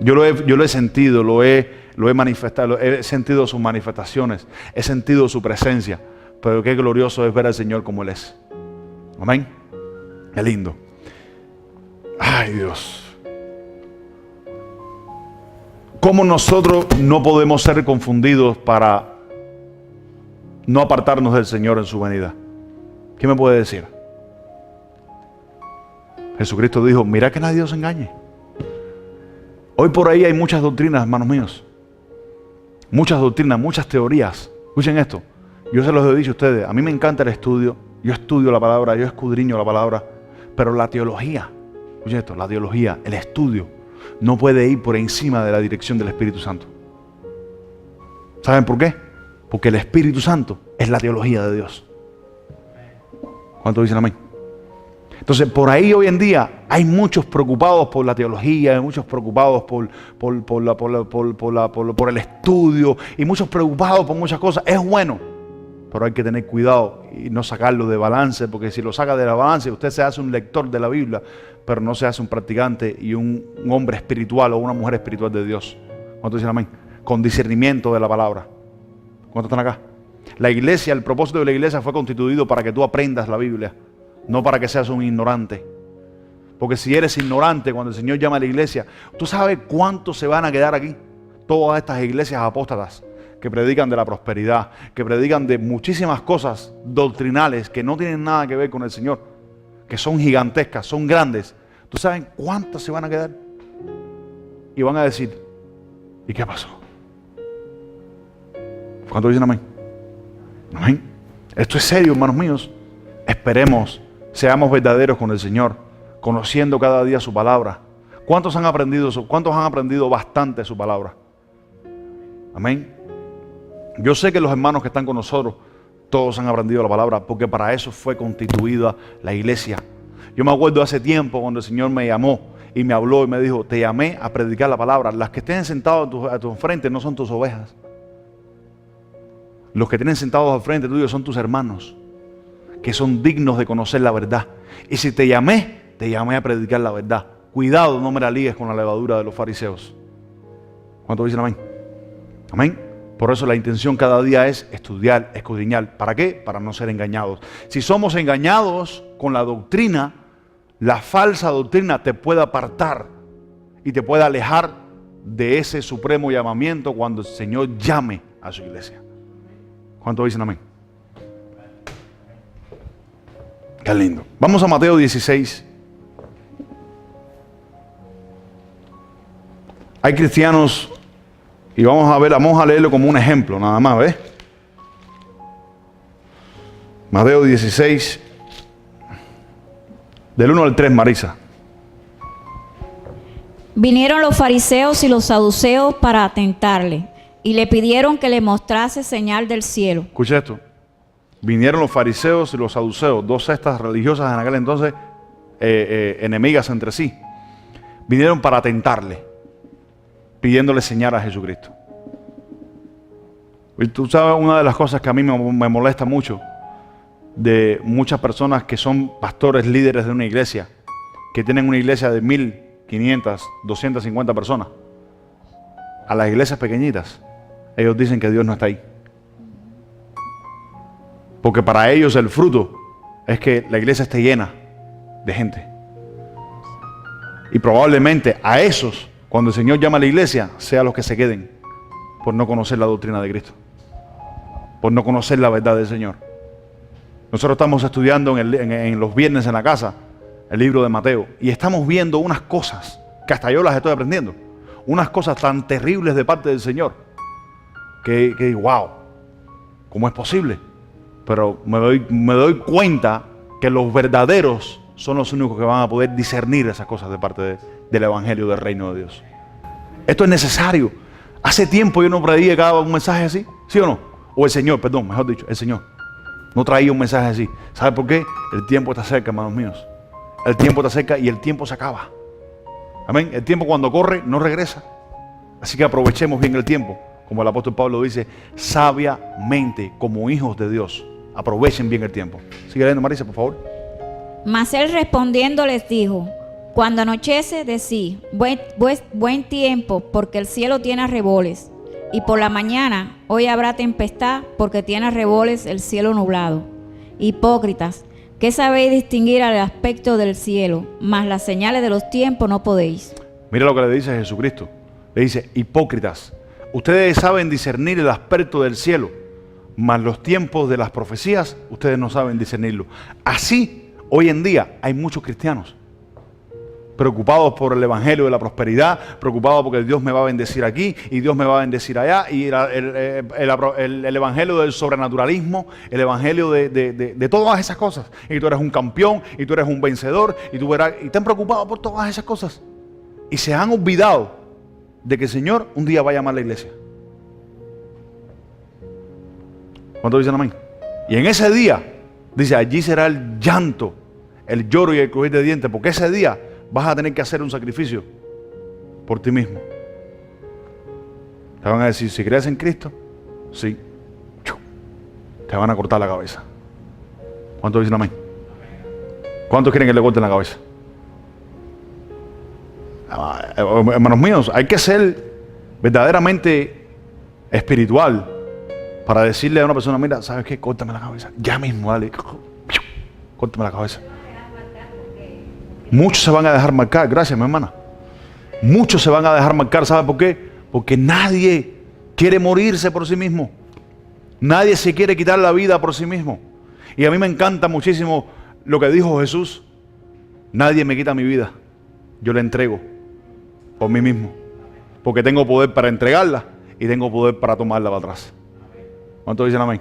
S1: Yo lo he sentido, lo he manifestado, he sentido sus manifestaciones, he sentido su presencia. Pero qué glorioso es ver al Señor como Él es. Amén. Qué lindo. Ay, Dios. ¿Cómo nosotros no podemos ser confundidos para no apartarnos del Señor en su venida? ¿Qué me puede decir? Jesucristo dijo, mira que nadie os engañe. Hoy por ahí hay muchas doctrinas, hermanos míos. Muchas doctrinas, muchas teorías. Escuchen esto. Yo se los he dicho a ustedes. A mí me encanta el estudio. Yo estudio la palabra, yo escudriño la palabra. Pero la teología, escuchen esto, la teología, el estudio, no puede ir por encima de la dirección del Espíritu Santo. ¿Saben por qué? Porque el Espíritu Santo es la teología de Dios. ¿Cuántos dicen amén? Entonces, por ahí hoy en día hay muchos preocupados por la teología, hay muchos preocupados por el estudio y muchos preocupados por muchas cosas. Es bueno, pero hay que tener cuidado y no sacarlo de balance, porque si lo saca de la balance, usted se hace un lector de la Biblia, pero no se hace un practicante y un hombre espiritual o una mujer espiritual de Dios. ¿Cuántos dicen amén? Con discernimiento de la palabra. ¿Cuántos están acá? La iglesia, el propósito de la iglesia fue constituido para que tú aprendas la Biblia, no para que seas un ignorante. Porque si eres ignorante, cuando el Señor llama a la iglesia, ¿tú sabes cuántos se van a quedar aquí? Todas estas iglesias apóstatas que predican de la prosperidad, que predican de muchísimas cosas doctrinales que no tienen nada que ver con el Señor, que son gigantescas, son grandes. ¿Tú sabes cuántas se van a quedar? Y van a decir, ¿y qué pasó? ¿Cuántos dicen amén? Amén. Esto es serio, hermanos míos. Esperemos, seamos verdaderos con el Señor, conociendo cada día su palabra. ¿Cuántos han aprendido bastante su palabra? Amén. Yo sé que los hermanos que están con nosotros, todos han aprendido la palabra, porque para eso fue constituida la iglesia. Yo me acuerdo hace tiempo cuando el Señor me llamó y me habló y me dijo, te llamé a predicar la palabra. Las que estén sentados a tu frente no son tus ovejas. Los que tienen sentados al frente tuyo son tus hermanos, que son dignos de conocer la verdad. Y si te llamé a predicar la verdad. Cuidado, no me la ligues con la levadura de los fariseos. ¿Cuántos dicen amén? Amén. Por eso la intención cada día es estudiar, escudriñar. ¿Para qué? Para no ser engañados. Si somos engañados con la doctrina, la falsa doctrina te puede apartar y te puede alejar de ese supremo llamamiento cuando el Señor llame a su iglesia. ¿Cuántos dicen amén? Qué lindo. Vamos a Mateo 16. Hay cristianos, y vamos a leerlo como un ejemplo, nada más, ¿ves? Mateo 16, del 1 al 3, Marisa.
S2: Vinieron los fariseos y los saduceos para tentarle, y le pidieron que le mostrase señal del cielo.
S1: Escucha esto. Vinieron los fariseos y los saduceos, dos sectas religiosas en aquel entonces, enemigas entre sí. Vinieron para tentarle, pidiéndole señal a Jesucristo. Y tú sabes, una de las cosas que a mí me molesta mucho de muchas personas que son pastores, líderes de una iglesia, que tienen una iglesia de 1.500, 250 personas. A las iglesias pequeñitas, ellos dicen que Dios no está ahí. Porque para ellos el fruto es que la iglesia esté llena de gente. Y probablemente a esos, cuando el Señor llama a la iglesia, sea los que se queden por no conocer la doctrina de Cristo, por no conocer la verdad del Señor. Nosotros estamos estudiando en los viernes en la casa el libro de Mateo y estamos viendo unas cosas que hasta yo las estoy aprendiendo, unas cosas tan terribles de parte del Señor que wow, ¿cómo es posible? Pero me doy cuenta que los verdaderos son los únicos que van a poder discernir esas cosas de parte del Evangelio del Reino de Dios. Esto es necesario. Hace tiempo yo no predicaba un mensaje así, ¿sí o no? O el Señor, perdón, mejor dicho, el Señor no traía un mensaje así. ¿Sabe por qué? El tiempo está cerca, hermanos míos. El tiempo está cerca y el tiempo se acaba. Amén. El tiempo cuando corre no regresa. Así que aprovechemos bien el tiempo. Como el apóstol Pablo dice, sabiamente, como hijos de Dios. Aprovechen bien el tiempo. Sigue leyendo, Marisa, por favor.
S2: Mas él respondiendo les dijo: cuando anochece, decid, buen tiempo, porque el cielo tiene arreboles. Y por la mañana, hoy habrá tempestad, porque tiene arreboles el cielo nublado. Hipócritas, ¿qué sabéis distinguir al aspecto del cielo? Mas las señales de los tiempos no podéis.
S1: Mira lo que le dice Jesucristo. Le dice: hipócritas, ustedes saben discernir el aspecto del cielo, mas los tiempos de las profecías, ustedes no saben discernirlo. Así, hoy en día, hay muchos cristianos preocupados por el evangelio de la prosperidad, preocupados porque Dios me va a bendecir aquí y Dios me va a bendecir allá, y el evangelio del sobrenaturalismo, el evangelio de todas esas cosas. Y tú eres un campeón, y tú eres un vencedor, y tú verás, y están preocupados por todas esas cosas. Y se han olvidado de que el Señor un día va a llamar a la iglesia. ¿Cuántos dicen amén? Y en ese día, dice, allí será el llanto, el lloro y el crujir de dientes, porque ese día vas a tener que hacer un sacrificio por ti mismo. Te van a decir: si crees en Cristo, sí, te van a cortar la cabeza. ¿Cuántos dicen amén? ¿Cuántos quieren que le corten la cabeza? Hermanos míos, hay que ser verdaderamente espiritual para decirle a una persona: mira, ¿sabes qué? Córtame la cabeza, ya mismo, dale, córtame la cabeza. Muchos se van a dejar marcar, gracias mi hermana. Muchos se van a dejar marcar, ¿sabe por qué? Porque nadie quiere morirse por sí mismo. Nadie se quiere quitar la vida por sí mismo. Y a mí me encanta muchísimo lo que dijo Jesús: nadie me quita mi vida, yo la entrego por mí mismo, porque tengo poder para entregarla y tengo poder para tomarla para atrás. ¿Cuántos dicen amén?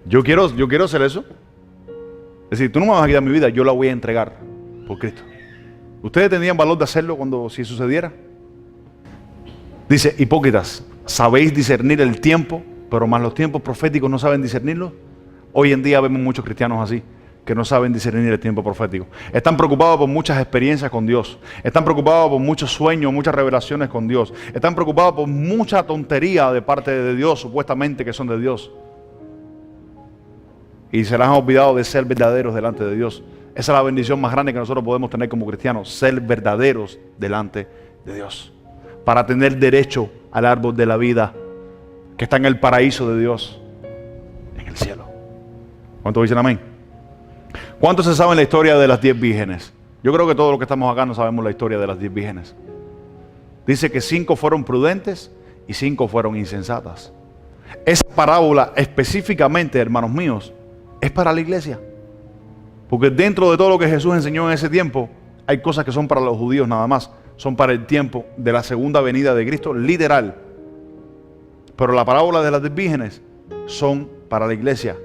S1: Yo quiero hacer eso. Es decir, tú no me vas a quitar mi vida, yo la voy a entregar por Cristo. ¿Ustedes tendrían valor de hacerlo si sucediera? Dice: hipócritas, sabéis discernir el tiempo, pero más los tiempos proféticos no saben discernirlo. Hoy en día vemos muchos cristianos así, que no saben discernir el tiempo profético. Están preocupados por muchas experiencias con Dios. Están preocupados por muchos sueños, muchas revelaciones con Dios. Están preocupados por mucha tontería de parte de Dios, supuestamente que son de Dios. Y se les han olvidado de ser verdaderos delante de Dios. Esa es la bendición más grande que nosotros podemos tener como cristianos: ser verdaderos delante de Dios, para tener derecho al árbol de la vida que está en el paraíso de Dios, en el cielo. ¿Cuántos dicen amén? ¿Cuántos se saben la historia de las 10 vírgenes? Yo creo que todos los que estamos acá no sabemos la historia de las 10 vírgenes. Dice que 5 fueron prudentes y 5 fueron insensatas. Esa parábola específicamente, hermanos míos, es para la iglesia. Porque dentro de todo lo que Jesús enseñó en ese tiempo, hay cosas que son para los judíos nada más. Son para el tiempo de la segunda venida de Cristo, literal. Pero la parábola de las 10 vírgenes son para la iglesia.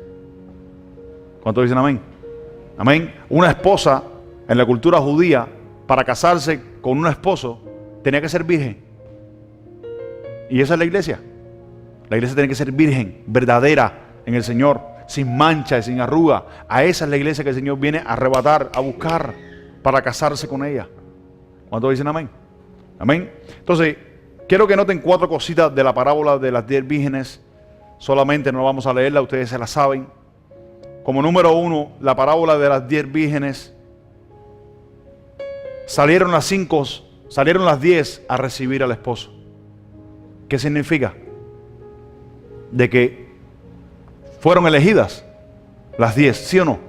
S1: ¿Cuántos dicen amén? Amén. Una esposa en la cultura judía, para casarse con un esposo, tenía que ser virgen. Y esa es la iglesia. La iglesia tiene que ser virgen, verdadera en el Señor, sin mancha y sin arruga. A esa es la iglesia que el Señor viene a arrebatar, a buscar, para casarse con ella. ¿Cuántos dicen amén? Amén. Entonces, quiero que noten 4 cositas de la parábola de las 10 vírgenes. Solamente no vamos a leerla, ustedes se la saben. Como número 1, la parábola de las 10 vírgenes. Salieron las 10 a recibir al esposo. ¿Qué significa? De que fueron elegidas las 10, ¿sí o no?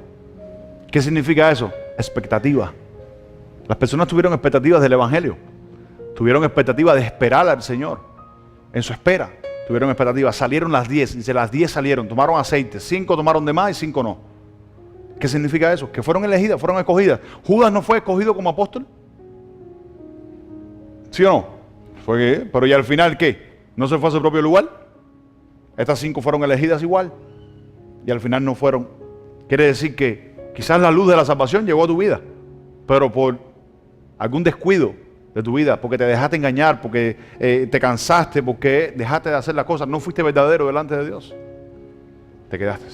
S1: ¿Qué significa eso? Expectativa. Las personas tuvieron expectativas del evangelio. Tuvieron expectativa de esperar al Señor. En su espera tuvieron expectativas. Salieron las 10. Dice, las 10 salieron, tomaron aceite. 5 tomaron de más y 5 no. ¿Qué significa eso? Que fueron elegidas, fueron escogidas. ¿Judas no fue escogido como apóstol? ¿Sí o no? Pero ¿y al final qué? ¿No se fue a su propio lugar? Estas 5 fueron elegidas igual. Y al final no fueron. Quiere decir que quizás la luz de la salvación llegó a tu vida, pero por algún descuido de tu vida, porque te dejaste engañar, porque te cansaste, porque dejaste de hacer las cosas, no fuiste verdadero delante de Dios, te quedaste.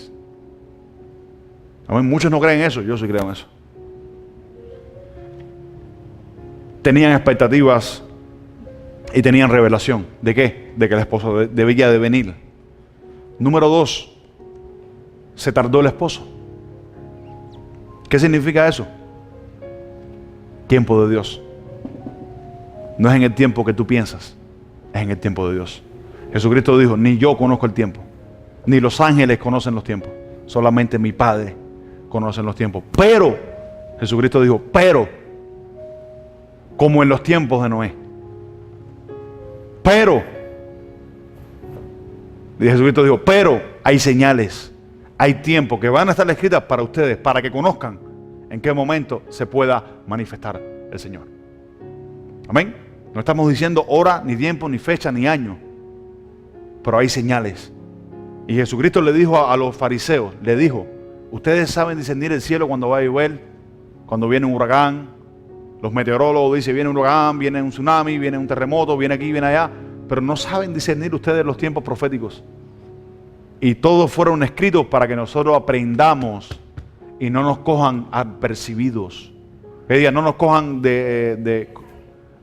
S1: Muchos no creen eso, yo sí creo en eso. Tenían expectativas y tenían revelación. ¿De qué? De que el esposo debía de venir. Número 2, se tardó el esposo. ¿Qué significa eso? Tiempo de Dios. No es en el tiempo que tú piensas, es en el tiempo de Dios. Jesucristo dijo, ni yo conozco el tiempo, ni los ángeles conocen los tiempos, solamente mi Padre conoce los tiempos. Pero, Jesucristo dijo, pero, como en los tiempos de Noé. Pero, y Jesucristo dijo, pero hay señales, hay tiempos que van a estar escritas para ustedes, para que conozcan en qué momento se pueda manifestar el Señor. Amén. No estamos diciendo hora, ni tiempo, ni fecha, ni año, pero hay señales. Y Jesucristo le dijo a los fariseos, le dijo, ustedes saben discernir el cielo cuando va a llover, cuando viene un huracán. Los meteorólogos dicen, viene un huracán, viene un tsunami, viene un terremoto, viene aquí, viene allá, pero no saben discernir ustedes los tiempos proféticos. Y todos fueron escritos para que nosotros aprendamos y no nos cojan apercibidos. Que digan, no nos cojan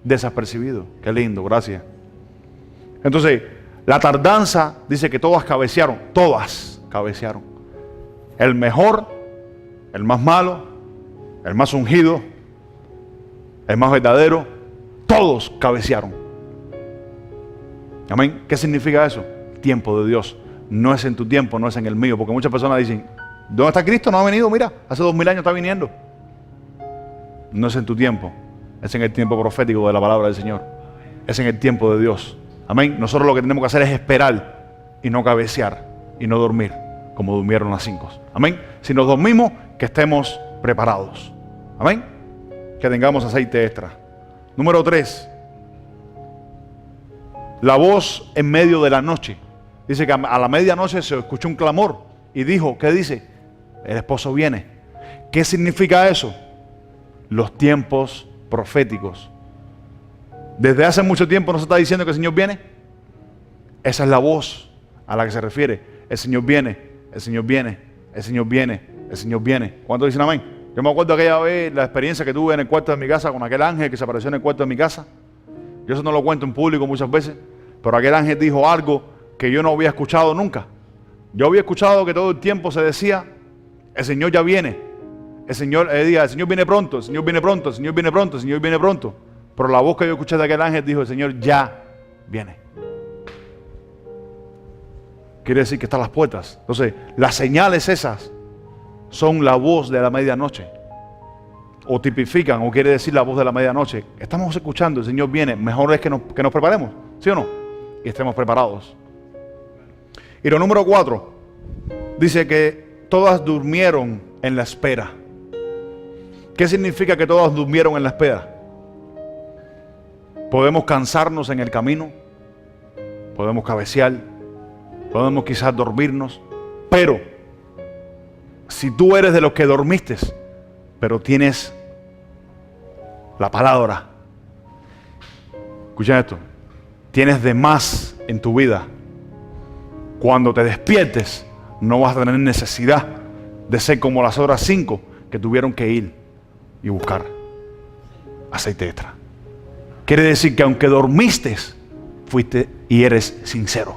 S1: desapercibidos. Qué lindo, gracias. Entonces, la tardanza dice que todas cabecearon. Todas cabecearon. El mejor, el más malo, el más ungido, el más verdadero, todos cabecearon. Amén. ¿Qué significa eso? Tiempo de Dios. No es en tu tiempo, no es en el mío. Porque muchas personas dicen, ¿dónde está Cristo? No ha venido, mira, hace 2000 años está viniendo. No es en tu tiempo, es en el tiempo profético de la palabra del Señor. Es en el tiempo de Dios. Amén. Nosotros lo que tenemos que hacer es esperar y no cabecear y no dormir como durmieron las 5. Amén. Si nos dormimos, que estemos preparados. Amén. Que tengamos aceite extra. Número 3. La voz en medio de la noche. Dice que a la medianoche se escuchó un clamor y dijo, ¿qué dice? El esposo viene. ¿Qué significa eso? Los tiempos proféticos. Desde hace mucho tiempo nos está diciendo que el Señor viene. Esa es la voz a la que se refiere. El Señor viene, el Señor viene, el Señor viene, el Señor viene. ¿Cuántos dicen amén? Yo me acuerdo aquella vez la experiencia que tuve en el cuarto de mi casa con aquel ángel que se apareció en el cuarto de mi casa. Yo eso no lo cuento en público muchas veces, pero aquel ángel dijo algo que yo no había escuchado nunca. Yo había escuchado que todo el tiempo se decía, el Señor ya viene. El Señor viene pronto, el Señor viene pronto, el Señor viene pronto, el Señor viene pronto. Pero la voz que yo escuché de aquel ángel dijo, el Señor ya viene. Quiere decir que están las puertas. Entonces, las señales esas son la voz de la medianoche. O tipifican, o quiere decir la voz de la medianoche. Estamos escuchando, el Señor viene. Mejor es que nos preparemos, ¿sí o no? Y estemos preparados. Y lo número 4, dice que todas durmieron en la espera. ¿Qué significa que todas durmieron en la espera? Podemos cansarnos en el camino, podemos cabecear, podemos quizás dormirnos, pero si tú eres de los que dormiste, pero tienes la palabra, escucha esto, tienes de más en tu vida, cuando te despiertes no vas a tener necesidad de ser como las otras 5 que tuvieron que ir y buscar aceite extra. Quiere decir que aunque dormiste, fuiste y eres sincero.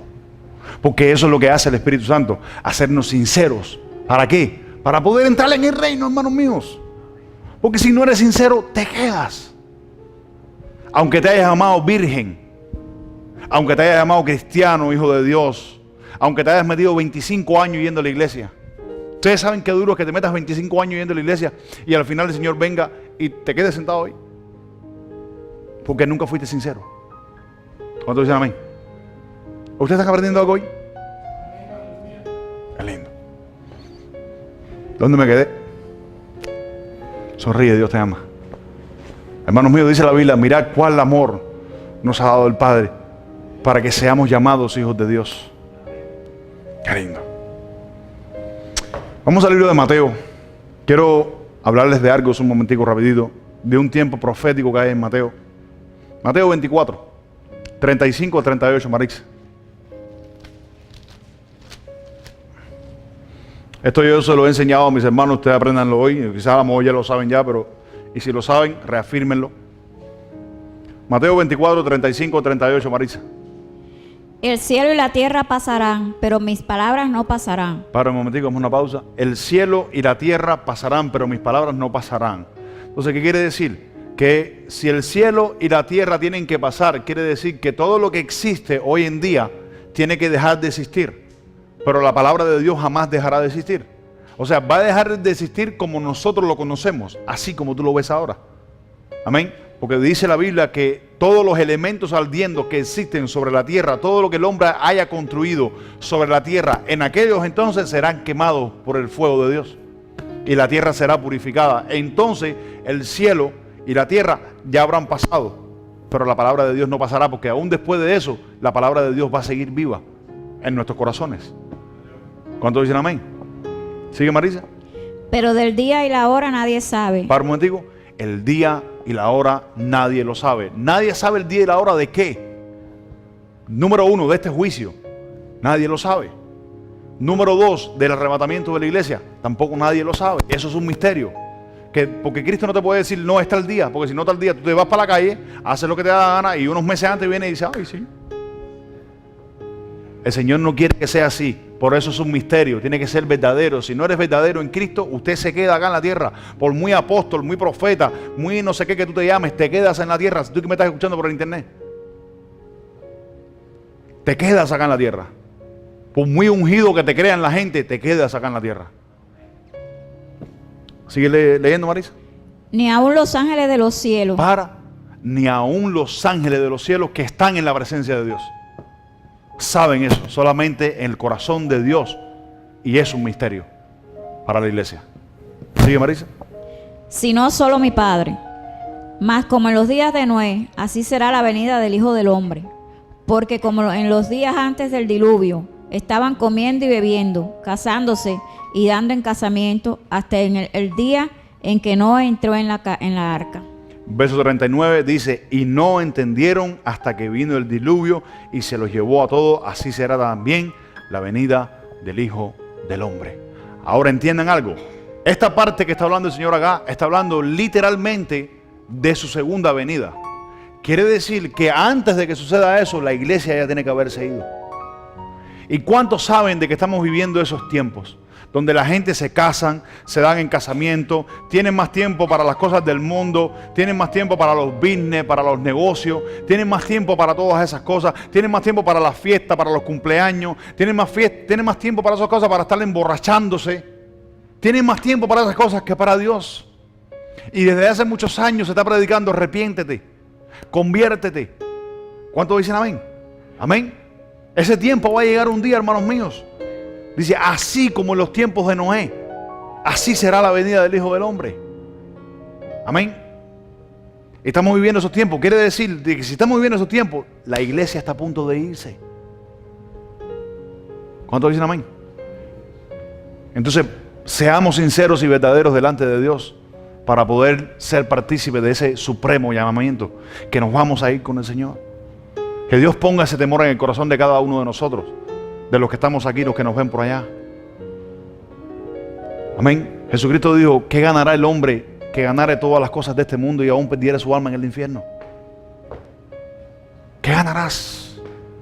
S1: Porque eso es lo que hace el Espíritu Santo, hacernos sinceros. ¿Para qué? Para poder entrar en el reino, hermanos míos. Porque si no eres sincero, te quedas. Aunque te hayas llamado virgen, aunque te hayas llamado cristiano, hijo de Dios, aunque te hayas metido 25 años yendo a la iglesia. Ustedes saben qué duro es que te metas 25 años yendo a la iglesia y al final el Señor venga y te quedes sentado ahí. Porque nunca fuiste sincero. ¿Cuántos dicen amén? ¿Ustedes están aprendiendo algo hoy? Es lindo. ¿Dónde me quedé? Sonríe, Dios te ama. Hermanos míos, dice la Biblia, mirad cuál amor nos ha dado el Padre para que seamos llamados hijos de Dios. Qué lindo. Vamos al libro de Mateo. Quiero hablarles de algo, un momentico rapidito, de un tiempo profético que hay en Mateo. Mateo 24, 35 a 38, Marix. Esto yo se lo he enseñado a mis hermanos, ustedes apréndanlo hoy. Quizás a lo mejor ya lo saben ya, pero y si lo saben, reafírmenlo. Mateo 24, 35 a 38, Marisa.
S2: El cielo y la tierra pasarán, pero mis palabras no pasarán.
S1: Para un momentico, vamos a una pausa. El cielo y la tierra pasarán, pero mis palabras no pasarán. Entonces, ¿qué quiere decir? que si el cielo y la tierra tienen que pasar, quiere decir que todo lo que existe hoy en día tiene que dejar de existir. Pero la palabra de Dios jamás dejará de existir. O sea, va a dejar de existir como nosotros lo conocemos, así como tú lo ves ahora. Amén. Porque dice la Biblia que todos los elementos ardiendo que existen sobre la tierra, todo lo que el hombre haya construido sobre la tierra, en aquellos entonces serán quemados por el fuego de Dios. Y la tierra será purificada. Entonces el cielo y la tierra ya habrán pasado. Pero la palabra de Dios no pasará, porque aún después de eso, la palabra de Dios va a seguir viva en nuestros corazones. ¿Cuántos dicen amén? ¿Sigue, Marisa?
S2: Pero del día y la hora nadie sabe.
S1: Para un momentico. El día y la hora nadie lo sabe. Nadie sabe el día y la hora de qué. Número 1, de este juicio. Nadie lo sabe. Número 2, del arrebatamiento de la iglesia. Tampoco nadie lo sabe. Eso es un misterio. Porque Cristo no te puede decir, no, está el día. Porque si no está el día, tú te vas para la calle, haces lo que te da la gana y unos meses antes viene y dice, ay, sí. El Señor no quiere que sea así. Por eso es un misterio, tiene que ser verdadero. Si no eres verdadero en Cristo, usted se queda acá en la tierra. Por muy apóstol, muy profeta, muy no sé qué que tú te llames, te quedas en la tierra. Si tú que me estás escuchando por el internet, te quedas acá en la tierra. Por muy ungido que te crean la gente, te quedas acá en la tierra. ¿Sigue leyendo, Marisa?
S2: Ni aun los ángeles de los cielos.
S1: Ni aun los ángeles de los cielos que están en la presencia de Dios saben eso, solamente en el corazón de Dios, y es un misterio para la iglesia. ¿Sigue, Marisa?
S2: Sino solo mi Padre. Mas como en los días de Noé, así será la venida del Hijo del Hombre. Porque como en los días antes del diluvio, estaban comiendo y bebiendo, casándose y dando en casamiento, hasta en el día en que Noé entró en la arca.
S1: Verso 39 dice, y no entendieron hasta que vino el diluvio y se los llevó a todos, así será también la venida del Hijo del Hombre. Ahora entiendan algo, esta parte que está hablando el Señor acá, está hablando literalmente de su segunda venida. Quiere decir que antes de que suceda eso, la iglesia ya tiene que haberse ido. ¿Y cuántos saben de que estamos viviendo esos tiempos? Donde la gente se casan, se dan en casamiento, tienen más tiempo para las cosas del mundo, tienen más tiempo para los business, para los negocios, tienen más tiempo para todas esas cosas, tienen más tiempo para las fiestas, para los cumpleaños, tienen más tiempo para esas cosas, para estar emborrachándose, tienen más tiempo para esas cosas que para Dios. Y desde hace muchos años se está predicando, arrepiéntete, conviértete. ¿Cuántos dicen amén? Amén. Ese tiempo va a llegar un día, hermanos míos. Dice, así como en los tiempos de Noé, así será la venida del Hijo del Hombre. Amén. Estamos viviendo esos tiempos. Quiere decir que si estamos viviendo esos tiempos, la iglesia está a punto de irse. ¿Cuántos dicen amén? Entonces, seamos sinceros y verdaderos delante de Dios para poder ser partícipes de ese supremo llamamiento, que nos vamos a ir con el Señor. Que Dios ponga ese temor en el corazón de cada uno de nosotros, de los que estamos aquí, los que nos ven por allá. Amén. Jesucristo dijo, ¿qué ganará el hombre que ganare todas las cosas de este mundo y aún perdiera su alma en el infierno? ¿Qué ganarás?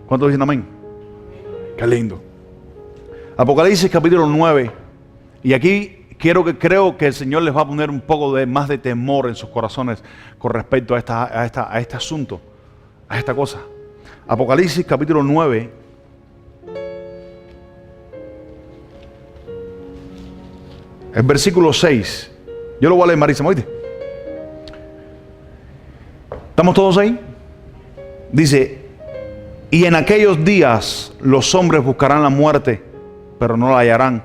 S1: ¿Cuántos dicen amén? Qué lindo. Apocalipsis capítulo 9. Y aquí creo que el Señor les va a poner un poco más de temor en sus corazones con respecto a este asunto, a esta cosa. Apocalipsis capítulo 9. El versículo 6. Yo lo voy a leer, Marisa, ¿me oíste? ¿Estamos todos ahí? Dice, y en aquellos días los hombres buscarán la muerte, pero no la hallarán,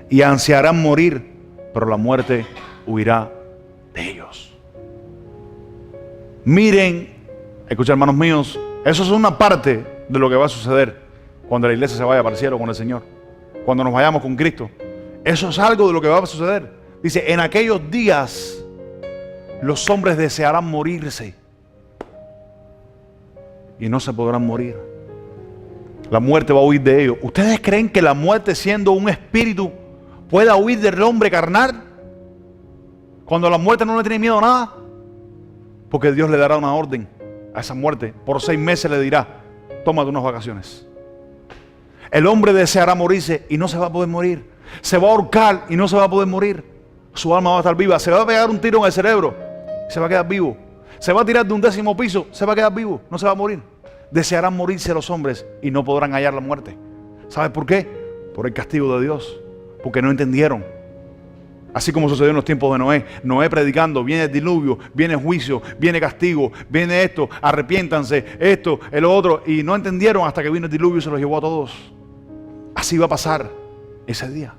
S1: y ansiarán morir, pero la muerte huirá de ellos. Miren, escuchen, hermanos míos, eso es una parte de lo que va a suceder cuando la iglesia se vaya para el cielo con el Señor, cuando nos vayamos con Cristo. Eso es algo de lo que va a suceder. Dice, en aquellos días los hombres desearán morirse y no se podrán morir. La muerte va a huir de ellos. ¿Ustedes creen que la muerte, siendo un espíritu, pueda huir del hombre carnal? Cuando la muerte no le tiene miedo a nada. Porque Dios le dará una orden a esa muerte. Por 6 meses le dirá, tómate unas vacaciones. El hombre deseará morirse y no se va a poder morir. Se va a ahorcar y no se va a poder morir. Su alma va a estar viva. Se va a pegar un tiro en el cerebro, se va a quedar vivo. Se va a tirar de un 10º piso, se va a quedar vivo, no se va a morir. Desearán morirse los hombres y no podrán hallar la muerte. ¿Sabes por qué? Por el castigo de Dios, porque no entendieron. Así como sucedió en los tiempos de Noé. Noé predicando, viene el diluvio, viene juicio, viene castigo, viene esto, arrepiéntanse, esto, el otro. Y no entendieron hasta que vino el diluvio y se los llevó a todos. Así va a pasar ese día.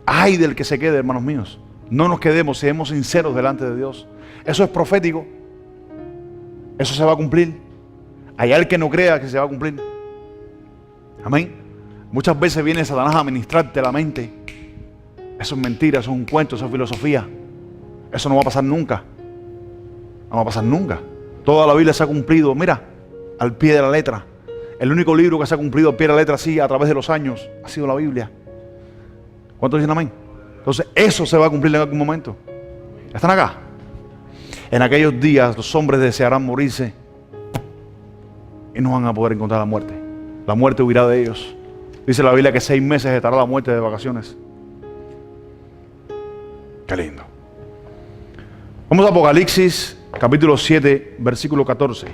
S1: Ay del que se quede, hermanos míos. No nos quedemos, seamos sinceros delante de Dios. Eso es profético. Eso se va a cumplir. Hay alguien que no crea que se va a cumplir. Amén. Muchas veces viene Satanás a ministrarte la mente. Eso es mentira, eso es un cuento, eso es filosofía. Eso no va a pasar nunca. No va a pasar nunca. Toda la Biblia se ha cumplido, mira, al pie de la letra. El único libro que se ha cumplido al pie de la letra así a través de los años ha sido la Biblia. ¿Cuántos dicen amén? Entonces eso se va a cumplir en algún momento. ¿Están acá? En aquellos días los hombres desearán morirse y no van a poder encontrar la muerte. La muerte huirá de ellos. Dice la Biblia que 6 meses estará la muerte de vacaciones. Qué lindo. Vamos a Apocalipsis, capítulo 7, versículo 14.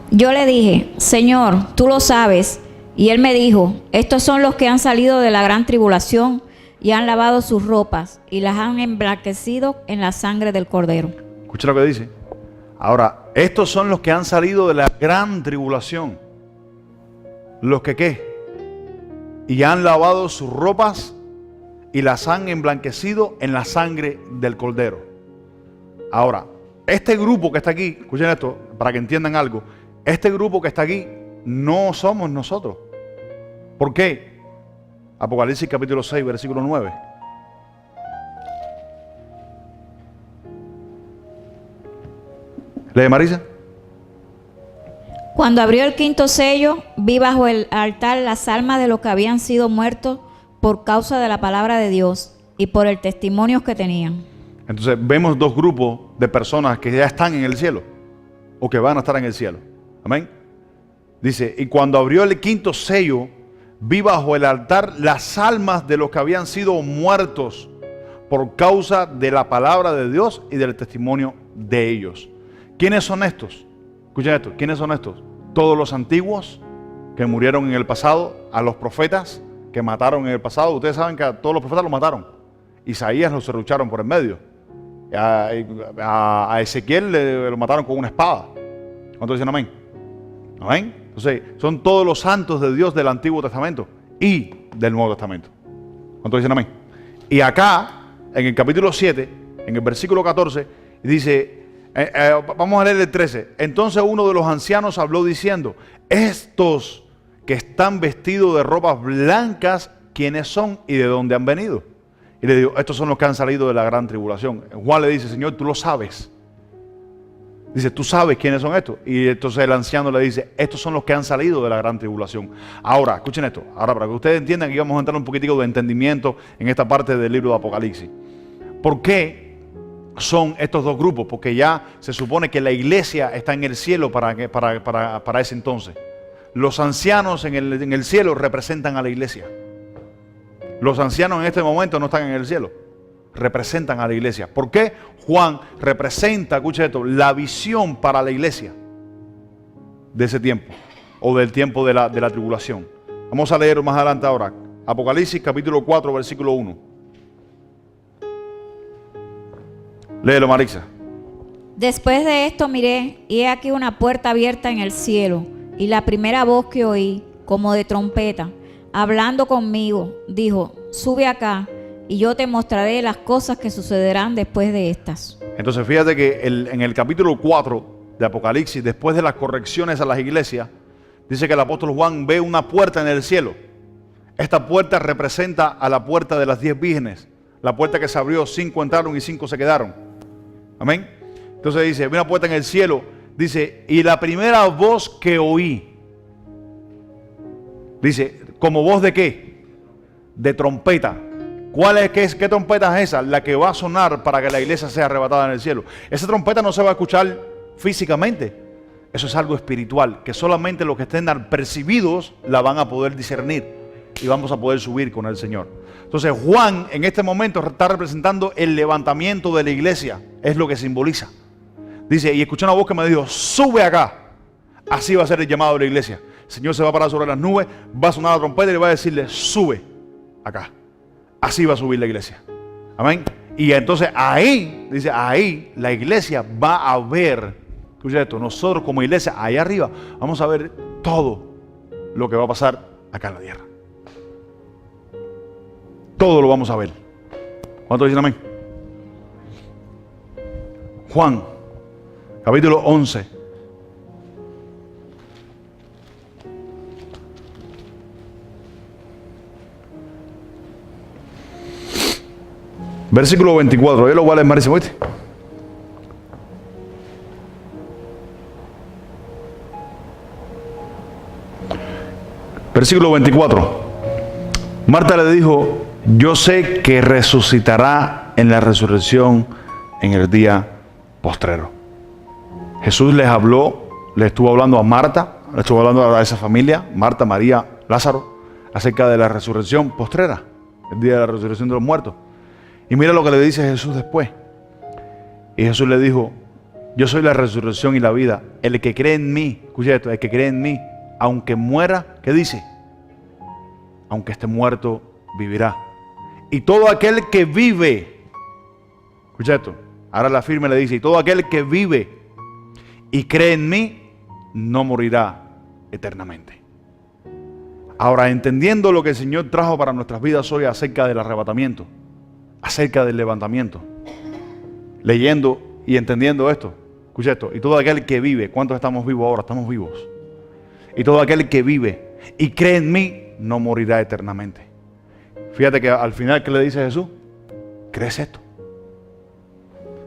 S2: Yo le dije, Señor, tú lo sabes. Y él me dijo, estos son los que han salido de la gran tribulación y han lavado sus ropas y las han emblanquecido en la sangre del Cordero.
S1: Escucha lo que dice. Ahora, estos son los que han salido de la gran tribulación. ¿Los que qué? Y han lavado sus ropas y las han emblanquecido en la sangre del Cordero. Ahora, este grupo que está aquí, escuchen esto, para que entiendan algo. Este grupo que está aquí no somos nosotros. ¿Por qué? Apocalipsis capítulo 6, versículo 9. ¿Lee, Marisa?
S2: Cuando abrió el 5º sello, vi bajo el altar las almas de los que habían sido muertos por causa de la palabra de Dios y por el testimonio que tenían.
S1: Entonces vemos 2 grupos de personas que ya están en el cielo o que van a estar en el cielo. Amén. Dice, y cuando abrió el 5º sello, vi bajo el altar las almas de los que habían sido muertos por causa de la palabra de Dios y del testimonio de ellos. ¿Quiénes son estos? Escuchen esto, ¿quiénes son estos? Todos los antiguos que murieron en el pasado, a los profetas que mataron en el pasado. Ustedes saben que a todos los profetas los mataron. Isaías los serrucharon por el medio. A Ezequiel lo mataron con una espada. ¿Cuántos dicen amén? Amén. Entonces, son todos los santos de Dios del Antiguo Testamento y del Nuevo Testamento. ¿Cuántos dicen amén? Y acá, en el capítulo 7, en el versículo 14, dice, vamos a leer el 13. Entonces uno de los ancianos habló diciendo, estos que están vestidos de ropas blancas, ¿quiénes son y de dónde han venido? Y le digo, estos son los que han salido de la gran tribulación. Juan le dice, Señor, tú lo sabes. Dice, tú sabes quiénes son estos. Y entonces el anciano le dice, estos son los que han salido de la gran tribulación. Ahora, escuchen esto. Ahora, para que ustedes entiendan que vamos a entrar un poquitico de entendimiento en esta parte del libro de Apocalipsis. ¿Por qué son estos 2 grupos? Porque ya se supone que la iglesia está en el cielo para ese entonces. Los ancianos en el cielo representan a la iglesia. Los ancianos en este momento no están en el cielo. Representan a la iglesia. ¿Por qué? Juan representa, escucha esto, la visión para la iglesia de ese tiempo o del tiempo de la tribulación. Vamos a leer más adelante ahora. Apocalipsis capítulo 4, versículo 1. Léelo, Marisa.
S2: Después de esto miré y he aquí una puerta abierta en el cielo y la primera voz que oí, como de trompeta, hablando conmigo, dijo, sube acá y yo te mostraré las cosas que sucederán después de estas.
S1: Entonces fíjate que en el capítulo 4 de Apocalipsis, después de las correcciones a las iglesias, dice que el apóstol Juan ve una puerta en el cielo. Esta puerta representa a la puerta de las 10 vírgenes. La puerta que se abrió, 5 entraron y 5 se quedaron. Amén. Entonces dice, ve una puerta en el cielo. Dice, y la primera voz que oí. Dice, ¿como voz de qué? De trompeta. ¿Qué trompeta es esa? La que va a sonar para que la iglesia sea arrebatada en el cielo. Esa trompeta no se va a escuchar físicamente. Eso es algo espiritual, que solamente los que estén percibidos la van a poder discernir. y vamos a poder subir con el Señor. Entonces Juan en este momento está representando el levantamiento de la iglesia. Es lo que simboliza. Dice, y escuché una voz que me dijo, sube acá. Así va a ser el llamado de la iglesia. El Señor se va a parar sobre las nubes, va a sonar la trompeta y le va a decirle, sube acá. Así va a subir la iglesia. Amén. Y entonces ahí, dice, ahí la iglesia va a ver, escucha esto, nosotros como iglesia, ahí arriba, vamos a ver todo lo que va a pasar acá en la tierra. Todo lo vamos a ver. ¿Cuántos dicen amén? Juan, capítulo 11. Versículo 24. Yo lo voy a leer malísimo, ¿viste? Versículo 24. Marta le dijo, yo sé que resucitará en la resurrección en el día postrero. Jesús les habló, le estuvo hablando a Marta, le estuvo hablando a esa familia, Marta, María, Lázaro, acerca de la resurrección postrera, el día de la resurrección de los muertos. Y mira lo que le dice Jesús después. Y Jesús le dijo, yo soy la resurrección y la vida. El que cree en mí, escucha esto, el que cree en mí, aunque muera, ¿qué dice? Aunque esté muerto, vivirá. Y todo aquel que vive, escucha esto, ahora la firme le dice, y todo aquel que vive y cree en mí, no morirá eternamente. Ahora, entendiendo lo que el Señor trajo para nuestras vidas hoy acerca del arrebatamiento, acerca del levantamiento, leyendo y entendiendo esto, escucha esto, y todo aquel que vive, ¿cuántos estamos vivos ahora? Estamos vivos. Y todo aquel que vive y cree en mí, no morirá eternamente. Fíjate que al final, ¿qué le dice Jesús? ¿Crees esto?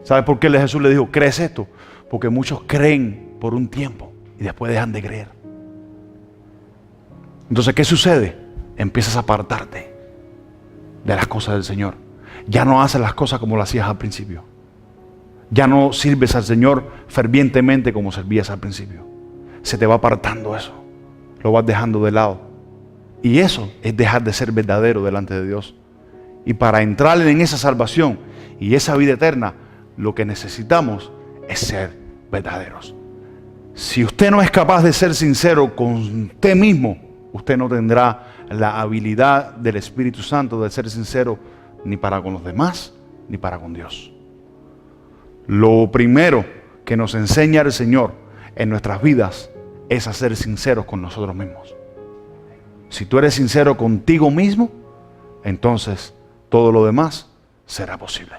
S1: ¿Sabes por qué Jesús le dijo, crees esto? Porque muchos creen por un tiempo y después dejan de creer. Entonces, ¿qué sucede? Empiezas a apartarte de las cosas del Señor. Ya no haces las cosas como las hacías al principio. Ya no sirves al Señor fervientemente como servías al principio. Se te va apartando eso. Lo vas dejando de lado. Y eso es dejar de ser verdadero delante de Dios. Y para entrar en esa salvación y esa vida eterna, lo que necesitamos es ser verdaderos. Si usted no es capaz de ser sincero con usted mismo, usted no tendrá la habilidad del Espíritu Santo de ser sincero ni para con los demás, ni para con Dios. Lo primero que nos enseña el Señor en nuestras vidas es a ser sinceros con nosotros mismos. Si tú eres sincero contigo mismo, entonces todo lo demás será posible.